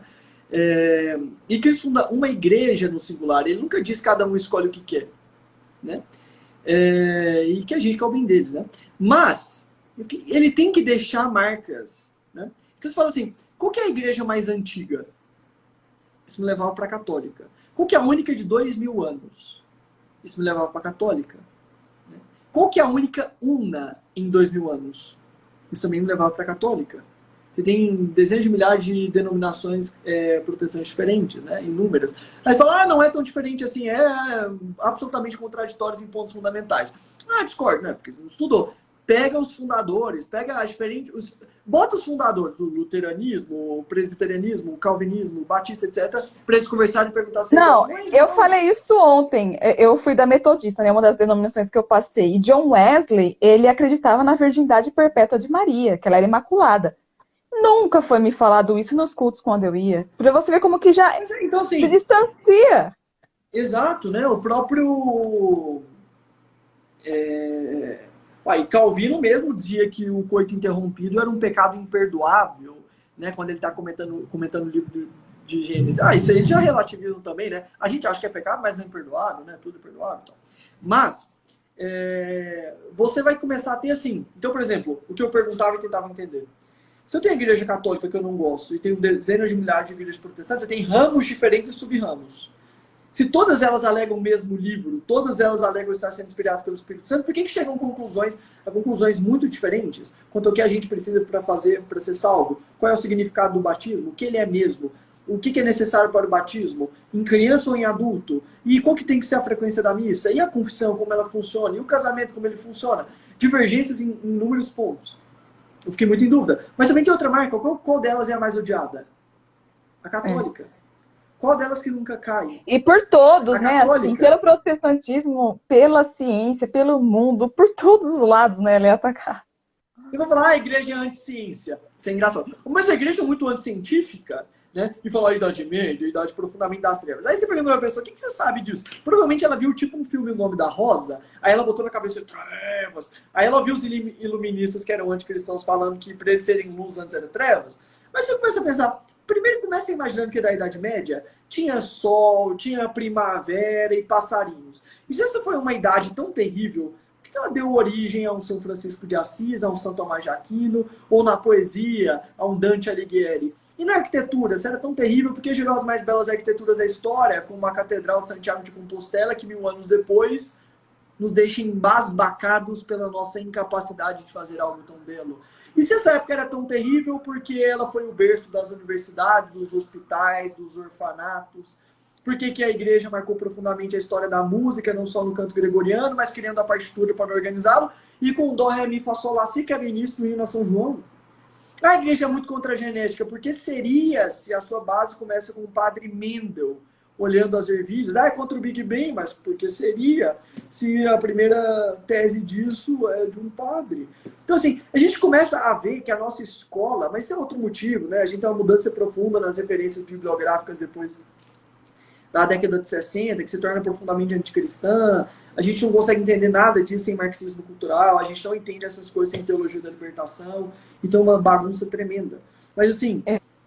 E Cristo funda uma igreja no singular. Ele nunca diz que cada um escolhe o que quer. Né? E que a gente quer o bem deles. Né? Mas ele tem que deixar marcas. Né? Então você fala assim, qual que é a igreja mais antiga? Isso me levava para a católica. Qual que é a única de 2000 anos? Isso me levava para a católica. Qual que é a única una em 2000 anos? Isso também me levava para a católica. Você tem dezenas de milhares de denominações protestantes diferentes, né? Inúmeras. Aí fala, não é tão diferente assim, é absolutamente contraditórios em pontos fundamentais. Discordo, né? Porque você não estudou. Pega os fundadores, pega as diferentes... Bota os fundadores, o luteranismo, o presbiterianismo, o calvinismo, o batista, etc., para eles conversarem e perguntar se... Não, eu falei isso ontem. Eu fui da metodista, né? Uma das denominações que eu passei. E John Wesley, ele acreditava na virgindade perpétua de Maria, que ela era imaculada. Nunca foi me falado isso nos cultos quando eu ia. Pra você ver como que já então, assim, se distancia. Exato, né? O próprio... Calvino mesmo dizia que o coito interrompido era um pecado imperdoável, né? Quando ele está comentando o livro de Gênesis. Ah, isso aí já relativizam também, né? A gente acha que é pecado, mas não é imperdoável, né? Tudo é perdoável. Então. Mas, você vai começar a ter assim. Então, por exemplo, o que eu perguntava e tentava entender. Se eu tenho a igreja católica que eu não gosto e tenho dezenas de milhares de igrejas protestantes, você tem ramos diferentes e sub-ramos. Se todas elas alegam o mesmo livro, todas elas alegam estar sendo inspiradas pelo Espírito Santo, por que chegam a conclusões muito diferentes quanto ao que a gente precisa para fazer, para ser salvo? Qual é o significado do batismo? O que ele é mesmo? O que é necessário para o batismo? Em criança ou em adulto? E qual que tem que ser a frequência da missa? E a confissão, como ela funciona? E o casamento, como ele funciona? Divergências em inúmeros pontos. Eu fiquei muito em dúvida. Mas também tem outra marca. Qual delas é a mais odiada? A católica. Qual delas que nunca cai? E por todos, A né? católica. Assim, pelo protestantismo, pela ciência, pelo mundo, por todos os lados, né? Ele é atacado. Eu vou falar, a igreja é anti-ciência. Isso é engraçado. Mas a igreja é muito anticientífica, né? E falar a Idade Média, a Idade Profundamente das Trevas. Aí você pergunta pra pessoa, o que você sabe disso? Provavelmente ela viu tipo um filme O Nome da Rosa, aí ela botou na cabeça trevas. Aí ela viu os iluministas que eram anticristãos falando que para eles serem luz antes eram trevas. Mas você começa a pensar, primeiro começa imaginando que da Idade Média tinha sol, tinha primavera e passarinhos. E se essa foi uma idade tão terrível, por que ela deu origem a um São Francisco de Assis, a um São Tomás de Aquino, ou na poesia, a um Dante Alighieri? E na arquitetura, se era tão terrível, porque gerou as mais belas arquiteturas da história, como a Catedral de Santiago de Compostela, que 1000 anos depois nos deixa embasbacados pela nossa incapacidade de fazer algo tão belo. E se essa época era tão terrível, porque ela foi o berço das universidades, dos hospitais, dos orfanatos? Por que a igreja marcou profundamente a história da música, não só no canto gregoriano, mas criando a partitura para organizá-lo, e com Dó, Ré, Mi, Fá, Sol, Lá, Si, que era o início do hino a São João? A igreja é muito contra a genética, porque seria se a sua base começa com o padre Mendel, olhando as ervilhas. É contra o Big Bang, mas porque seria se a primeira tese disso é de um padre. Então, assim, a gente começa a ver que a nossa escola, mas isso é outro motivo, né? A gente tem uma mudança profunda nas referências bibliográficas depois da década de 60, que se torna profundamente anticristã. A gente não consegue entender nada disso sem marxismo cultural, a gente não entende essas coisas sem teologia da libertação. Então, uma bagunça tremenda. Mas, assim,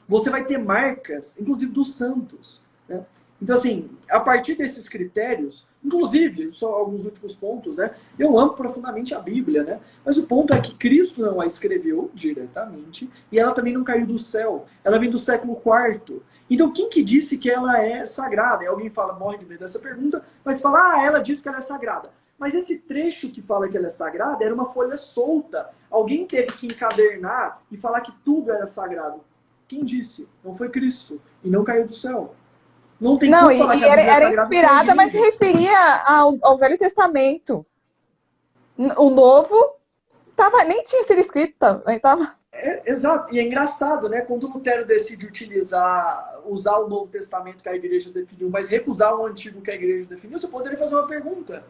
você vai ter marcas, inclusive dos santos, né? Então, assim, a partir desses critérios, inclusive, só alguns últimos pontos, né? Eu amo profundamente a Bíblia, né? Mas o ponto é que Cristo não a escreveu diretamente e ela também não caiu do céu. Ela vem do século IV. Então, quem que disse que ela é sagrada? E alguém fala, morre de medo dessa pergunta, mas fala, ela disse que ela é sagrada. Mas esse trecho que fala que ela é sagrada era uma folha solta. Alguém teve que encadernar e falar que tudo era sagrado. Quem disse? Não foi Cristo. E não caiu do céu. Não tem como falar que a Bíblia é sagrada. Era inspirada, mas se referia ao Velho Testamento. O Novo nem tinha sido escrito. Exato. E é engraçado, né? Quando Lutero decide usar o Novo Testamento que a igreja definiu, mas recusar o Antigo que a igreja definiu, você poderia fazer uma pergunta.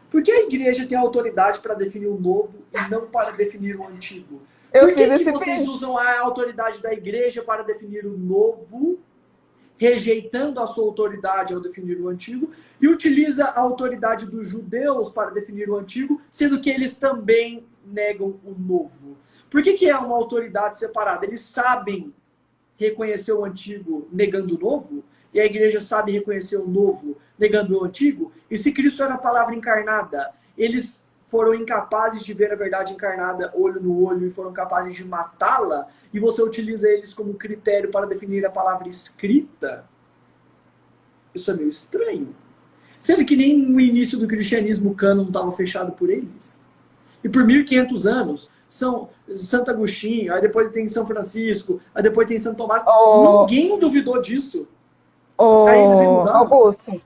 Por que a igreja tem autoridade para definir o Novo e não para definir o Antigo? Por que vocês usam a autoridade da igreja para definir o Novo, rejeitando a sua autoridade ao definir o Antigo, e utiliza a autoridade dos judeus para definir o Antigo, sendo que eles também negam o Novo? Por que é uma autoridade separada? Eles sabem reconhecer o Antigo negando o Novo, e a igreja sabe reconhecer o Novo negando o Antigo? E se Cristo era a palavra encarnada, eles foram incapazes de ver a verdade encarnada olho no olho e foram capazes de matá-la, e você utiliza eles como critério para definir a palavra escrita? Isso é meio estranho. Sendo que nem no início do cristianismo o cânon estava fechado por eles. E por 1500 anos, Santo Agostinho, aí depois tem São Francisco, aí depois tem Santo Tomás. Ninguém duvidou disso. Aí eles mudaram. Augusto,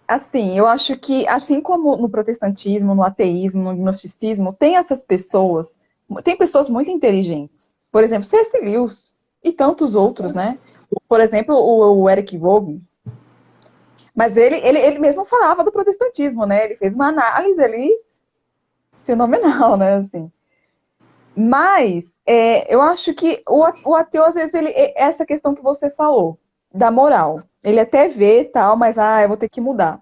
assim, eu acho que, assim como no protestantismo, no ateísmo, no gnosticismo, tem pessoas muito inteligentes. Por exemplo, C.S. Lewis e tantos outros, né? Por exemplo, o Eric Voegelin. Mas ele mesmo falava do protestantismo, né? Ele fez uma análise ali fenomenal, né? Assim. Mas eu acho que o ateu, às vezes, essa questão que você falou, da moral. Ele até vê tal, mas eu vou ter que mudar.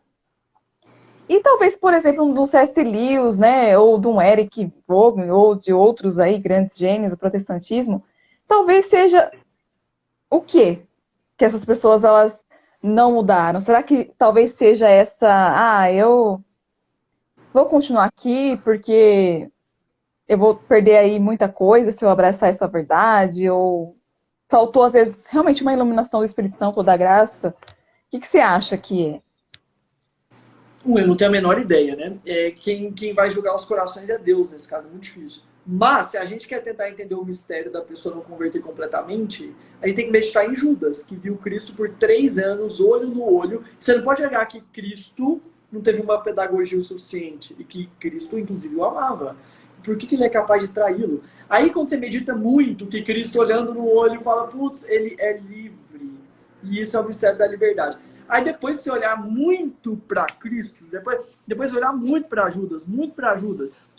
E talvez, por exemplo, do C.S. Lewis, né, ou de um Eric Voegelin, ou de outros aí, grandes gênios do protestantismo, talvez seja o quê? que essas pessoas elas não mudaram? Será que talvez seja eu vou continuar aqui porque eu vou perder aí muita coisa se eu abraçar essa verdade? Ou faltou, às vezes, realmente uma iluminação do Espírito Santo ou da graça? O que você acha que é? Eu não tenho a menor ideia, né? Quem vai julgar os corações é Deus, nesse caso é muito difícil. Mas, se a gente quer tentar entender o mistério da pessoa não converter completamente, a gente tem que meditar em Judas, que viu Cristo por 3 anos, olho no olho. Você não pode negar que Cristo não teve uma pedagogia o suficiente, e que Cristo, inclusive, o amava. Por que ele é capaz de traí-lo? Aí, quando você medita muito, que Cristo olhando no olho fala, putz, ele é livre. E isso é o mistério da liberdade. Aí depois você olhar muito para Cristo, depois olhar muito para Judas,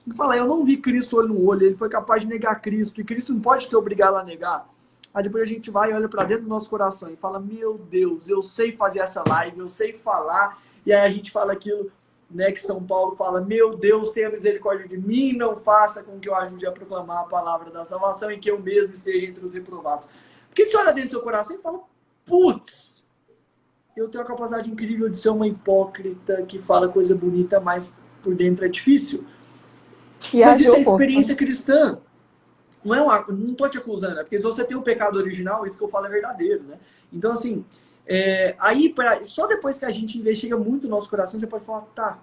e falar, eu não vi Cristo olho no olho, ele foi capaz de negar Cristo, e Cristo não pode ter obrigado a negar. Aí depois a gente vai e olha para dentro do nosso coração e fala, meu Deus, eu sei fazer essa live, eu sei falar, e aí a gente fala aquilo, né, que São Paulo fala, meu Deus, tenha misericórdia de mim, não faça com que eu ajude a proclamar a palavra da salvação e que eu mesmo esteja entre os reprovados. Porque você olha dentro do seu coração e fala, putz, eu tenho a capacidade incrível de ser uma hipócrita que fala coisa bonita, mas por dentro é difícil. E Mas isso é oposto. experiência cristã. Não tô te acusando, porque se você tem um pecado original, isso que eu falo é verdadeiro, né? Então, assim, só depois que a gente investiga muito o nosso coração, você pode falar, tá,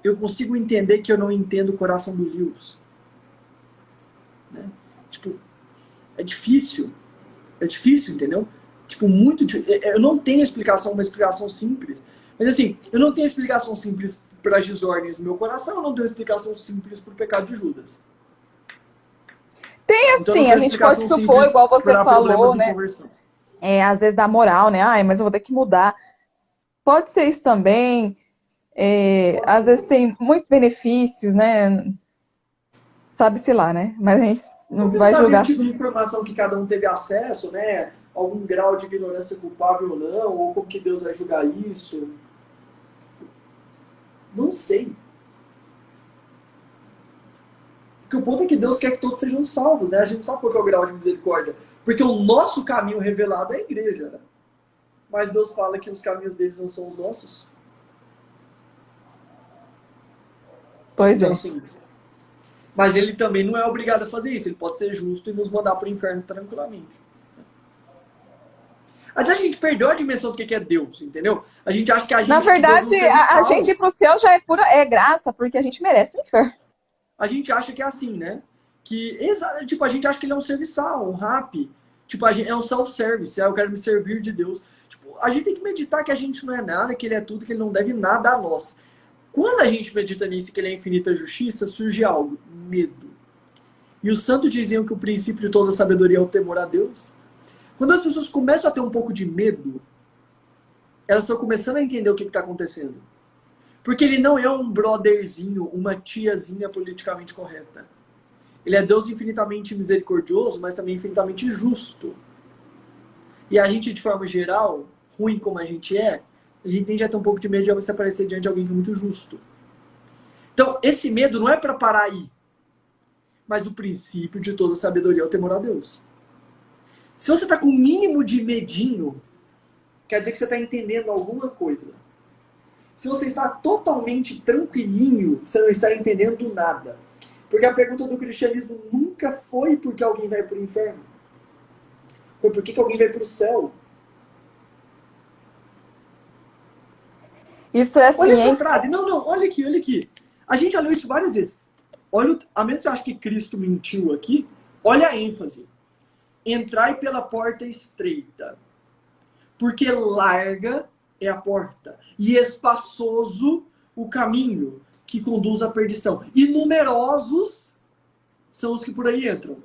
eu consigo entender que eu não entendo o coração do Lewis. Né? Tipo, é difícil, entendeu? Tipo, eu não tenho uma explicação simples. Mas assim, eu não tenho explicação simples para as desordens do meu coração, eu não tenho explicação simples para o pecado de Judas. Tem Então, assim, a gente pode supor, igual você falou, né? Às vezes da moral, né? Ai, mas eu vou ter que mudar. Pode ser isso também. Às vezes tem muitos benefícios, né? Sabe-se lá, né? Mas a gente não Você vai não sabe julgar. o tipo de informação que cada um teve acesso, né? Algum grau de ignorância culpável ou não, ou como que Deus vai julgar isso. Não sei. Porque o ponto é que Deus quer que todos sejam salvos, né? A gente sabe qual que é o grau de misericórdia. Porque o nosso caminho revelado é a igreja, né? Mas Deus fala que os caminhos deles não são os nossos. Pois então, é. Assim, mas ele também não é obrigado a fazer isso. Ele pode ser justo e nos mandar para o inferno tranquilamente. Mas a gente perdeu a dimensão do que é Deus, entendeu? A gente acha que a gente... Na verdade, a gente ir pro céu já é graça, porque a gente merece o inferno. A gente acha que é assim, né? Tipo, a gente acha que ele é um serviçal, um rap. Tipo, é um self-service. Eu quero me servir de Deus. Tipo, a gente tem que meditar que a gente não é nada, que ele é tudo, que ele não deve nada a nós. Quando a gente medita nisso, que ele é infinita justiça, surge algo, medo. E os santos diziam que o princípio de toda sabedoria é o temor a Deus. Quando as pessoas começam a ter um pouco de medo, elas estão começando a entender o que está acontecendo. Porque ele não é um brotherzinho, uma tiazinha politicamente correta. Ele é Deus infinitamente misericordioso, mas também infinitamente justo. E a gente, de forma geral, ruim como a gente tende a ter um pouco de medo de você aparecer diante de alguém que é muito justo. Então, esse medo não é para parar aí. Mas o princípio de toda sabedoria é o temor a Deus. Se você está com o mínimo de medinho, quer dizer que você está entendendo alguma coisa. Se você está totalmente tranquilinho, você não está entendendo nada. Porque a pergunta do cristianismo nunca foi por que alguém vai para o inferno. Foi por que alguém vai para o céu. Isso é assim, olha essa frase. Não, olha aqui. A gente já leu isso várias vezes. A menos que você acha que Cristo mentiu aqui, olha a ênfase. Entrai pela porta estreita. Porque larga é a porta, e espaçoso o caminho que conduz à perdição. E numerosos são os que por aí entram.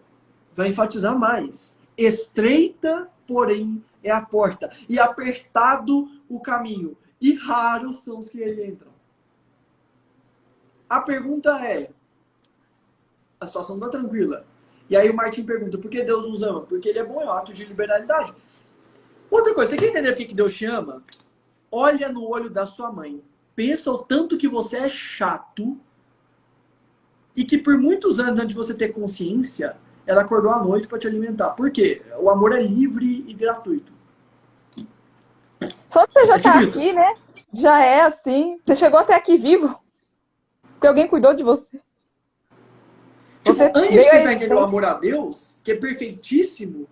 Vai enfatizar mais. Estreita, porém, é a porta, e apertado o caminho, e raros são os que aí entram. A pergunta é, a situação não está tranquila. E aí o Martim pergunta, por que Deus nos ama? Porque ele é bom, é um ato de liberalidade. Outra coisa, você quer entender por que Deus te ama? Olha no olho da sua mãe. Pensa o tanto que você é chato e que por muitos anos, antes de você ter consciência, ela acordou à noite para te alimentar. Por quê? O amor é livre e gratuito. Só que você já É tipo tá isso. aqui, né? Já é assim. Você chegou até aqui vivo, porque alguém cuidou de você. Tipo, Você antes de veio à tentar entender o existência. amor a Deus, que é perfeitíssimo,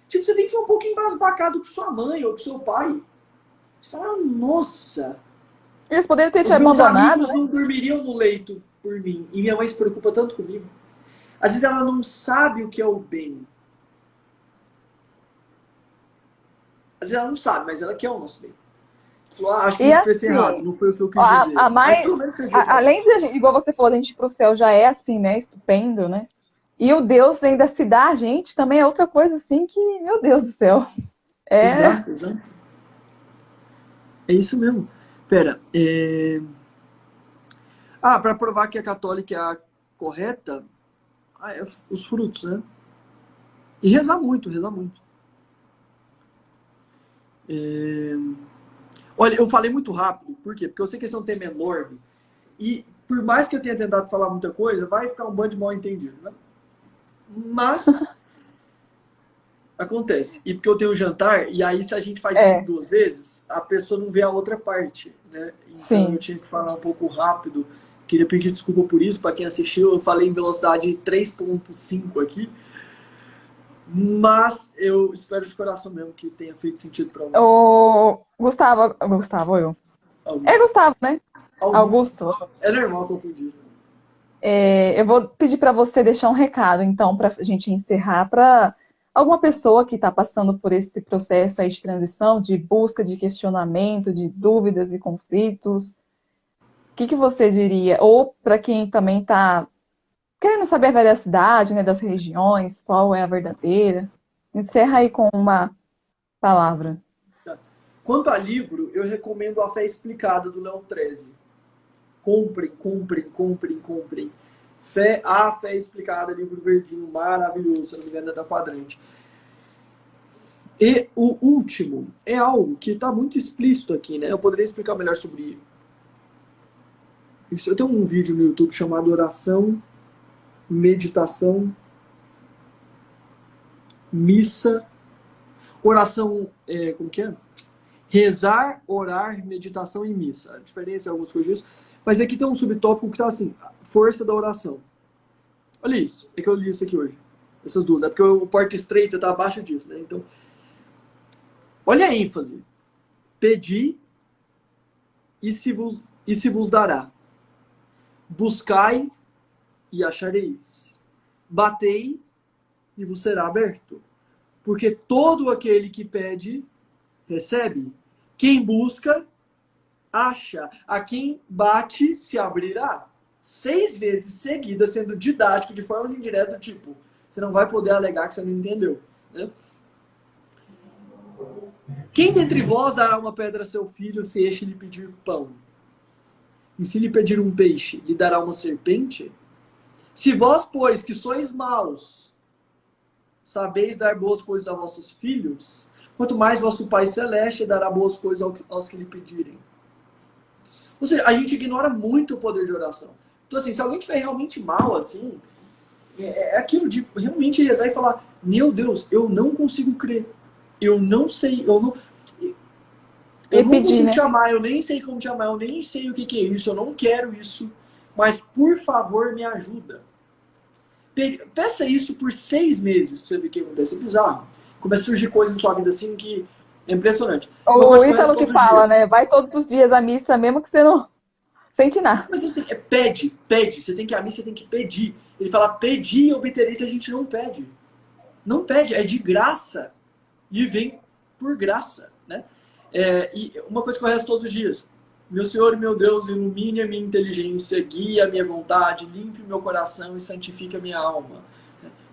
tipo, você tem que ser um pouco embasbacado com sua mãe ou com seu pai. Você fala, nossa, Eles poderiam ter te os meus abandonado, amigos né? não dormiriam no leito por mim. E minha mãe se preocupa tanto comigo. Às vezes ela não sabe o que é o bem. Às vezes ela não sabe, mas ela quer o nosso bem. Falou, acho que me E expressei errado, assim, não foi o que eu quis a dizer. Mas mais, pelo menos você viu, tá? além de, igual você falou, a gente ir pro céu já é assim, né? Estupendo, né? E o Deus ainda se dá a gente também é outra coisa assim que, meu Deus do céu. É. Exato, exato. É isso mesmo. Pera, para provar que a católica é a correta, é os frutos, né? E rezar muito, rezar muito. É, Olha, eu falei muito rápido, por quê? Porque eu sei que esse é um tema enorme. E por mais que eu tenha tentado falar muita coisa, vai ficar um bando de mal entendido, né? Mas acontece. E porque eu tenho um jantar, e aí se a gente faz isso em É, 2 vezes, a pessoa não vê a outra parte, né? Então eu sim. tinha que falar um pouco rápido. Queria pedir desculpa por isso, para quem assistiu. Eu falei em velocidade 3.5 aqui. Mas eu espero de coração mesmo que tenha feito sentido para O Gustavo, eu. É alguns. Gustavo, né? Alguns. Augusto. É normal confundir. Eu vou pedir para você deixar um recado, então, para a gente encerrar, para alguma pessoa que está passando por esse processo aí de transição, de busca, de questionamento, de dúvidas e conflitos. O que que você diria? Ou para quem também está querendo saber a veracidade, né, das religiões, qual é a verdadeira? Encerra aí com uma palavra. Quanto a livro, eu recomendo A Fé Explicada, do Leon Treze. Comprem, comprem, comprem, comprem. A Fé Explicada, livro verdinho, maravilhoso, se não me engano é da Quadrante. E o último é algo que está muito explícito aqui, né? Eu poderia explicar melhor sobre isso. Eu tenho um vídeo no YouTube chamado Oração, Meditação, Missa, Oração, como que é? Rezar, orar, meditação e missa. A diferença é algumas coisas disso. Mas aqui tem um subtópico que está assim, força da oração. Olha isso, é que eu li isso aqui hoje. Essas duas, é porque o porta estreita está abaixo disso, né? Então, olha a ênfase. Pedi e se vos dará. Buscai e achareis. Batei e vos será aberto. Porque todo aquele que pede, recebe. Quem busca, acha. A quem bate, se abrirá. 6 vezes seguidas, sendo didático, de formas indiretas, tipo, você não vai poder alegar que você não entendeu. Né? Quem dentre vós dará uma pedra a seu filho, se este lhe pedir pão? E se lhe pedir um peixe, lhe dará uma serpente? Se vós, pois, que sois maus, sabeis dar boas coisas a vossos filhos, quanto mais vosso Pai Celeste dará boas coisas aos que lhe pedirem. Ou seja, a gente ignora muito o poder de oração. Então, assim, se alguém estiver realmente mal, assim, é aquilo de realmente rezar e falar, meu Deus, eu não consigo crer. Eu não sei, eu E não pedir, consigo né? te amar, eu nem sei como te amar, eu nem sei o que é isso, eu não quero isso, mas por favor me ajuda. Peça isso por 6 meses pra você ver o que acontece. É bizarro. Começa a surgir coisas na sua vida assim que é impressionante. Uma O coisa que eu rezo Ítalo que todos os fala, né? dias. Vai todos os dias à missa, mesmo que você não sente nada. Mas assim, pede, pede. Você tem que ir à missa, você tem que pedir. Ele fala, pedir e obterei se a gente não pede. Não pede, é de graça. E vem por graça, né? E uma coisa que eu rezo todos os dias. Meu Senhor e meu Deus, ilumine a minha inteligência, guie a minha vontade, limpe o meu coração e santifique a minha alma.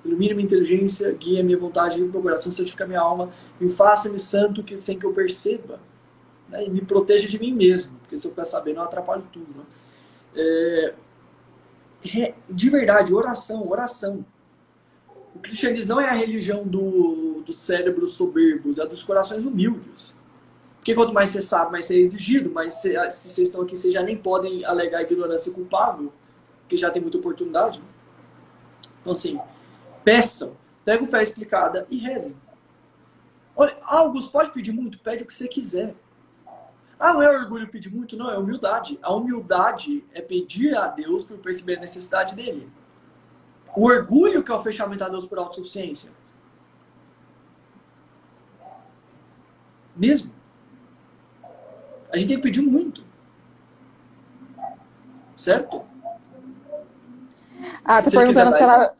Ilumine a minha inteligência, guie a minha vontade, limpe o meu coração, santifique a minha alma e faça-me santo sem que eu perceba. Né? E me proteja de mim mesmo, porque se eu ficar sabendo eu atrapalho tudo. Né? De verdade, oração, oração. O cristianismo não é a religião dos cérebros soberbos, é dos corações humildes. Porque quanto mais você sabe, mais você é exigido, mas se vocês estão aqui, vocês já nem podem alegar ignorância culpável, porque já tem muita oportunidade. Então, assim, peçam, pega o Fé Explicada e rezem. Olha, Augusto, pode pedir muito? Pede o que você quiser. Ah, não é orgulho pedir muito? Não, é humildade. A humildade é pedir a Deus por perceber a necessidade dele. O orgulho que é o fechamento a Deus por autossuficiência. Mesmo. A gente tem que pedir muito. Certo? Ah, tô Se ele quiser perguntando dar.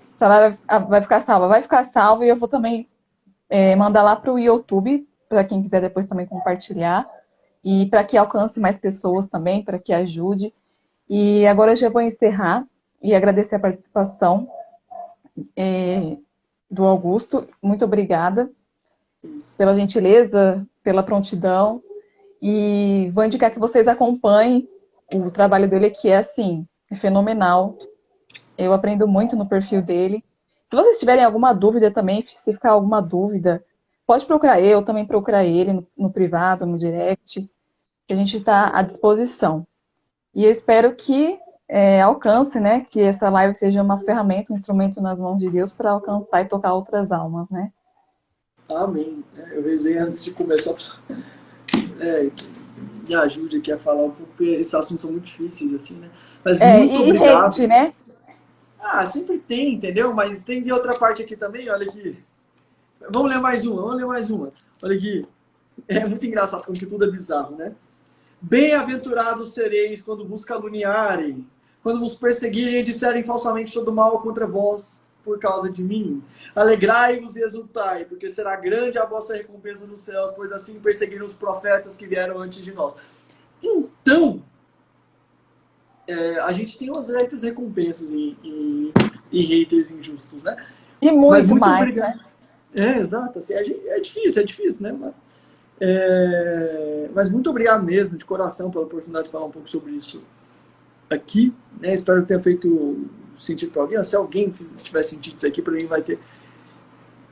se ela vai ficar salva. Vai ficar salva e eu vou também mandar lá para o YouTube, para quem quiser depois também compartilhar. E para que alcance mais pessoas também, para que ajude. E agora eu já vou encerrar e agradecer a participação do Augusto. Muito obrigada pela gentileza, pela prontidão. E vou indicar que vocês acompanhem o trabalho dele, que é assim, é fenomenal. Eu aprendo muito no perfil dele. Se vocês tiverem alguma dúvida também, se ficar alguma dúvida, pode procurar eu, também procurar ele no privado, no direct, que a gente está à disposição. E eu espero que alcance, né, que essa live seja uma ferramenta, um instrumento nas mãos de Deus para alcançar e tocar outras almas, né? Amém. Eu rezei antes de começar. Me ajude aqui a falar, porque esses assuntos são muito difíceis, assim, né? Mas muito E obrigado. hate, né? Ah, sempre tem, entendeu? Mas tem de outra parte aqui também, olha aqui. Vamos ler mais uma, vamos ler mais uma. Olha aqui. É muito engraçado, porque tudo é bizarro, né? Bem-aventurados sereis quando vos caluniarem, quando vos perseguirem e disserem falsamente todo mal contra vós por causa de mim. Alegrai-vos e exultai, porque será grande a vossa recompensa nos céus, pois assim perseguiram os profetas que vieram antes de nós. Então, a gente tem umas certas recompensas em haters injustos, né? E Mas muito muito mais, obrigado. né? Exato. Assim, é difícil, né? Mas muito obrigado mesmo, de coração, pela oportunidade de falar um pouco sobre isso aqui. Né? Espero que tenha feito sentido para alguém. Se alguém tiver sentido isso aqui, para mim vai ter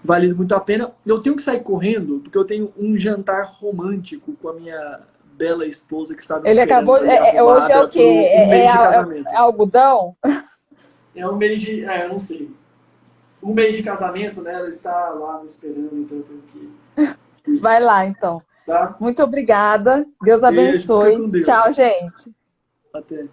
valido muito a pena. Eu tenho que sair correndo, porque eu tenho um jantar romântico com a minha bela esposa que está me Ele esperando acabou. ali Hoje é o arrumada quê? para um mês de casamento. É algodão? É um mês de... eu não sei. Um mês de casamento, né? Ela está lá me esperando, então eu tenho que... Vai lá, então. Tá? Muito obrigada. Deus Beijo, fica abençoe. com Deus. Tchau, gente. Até.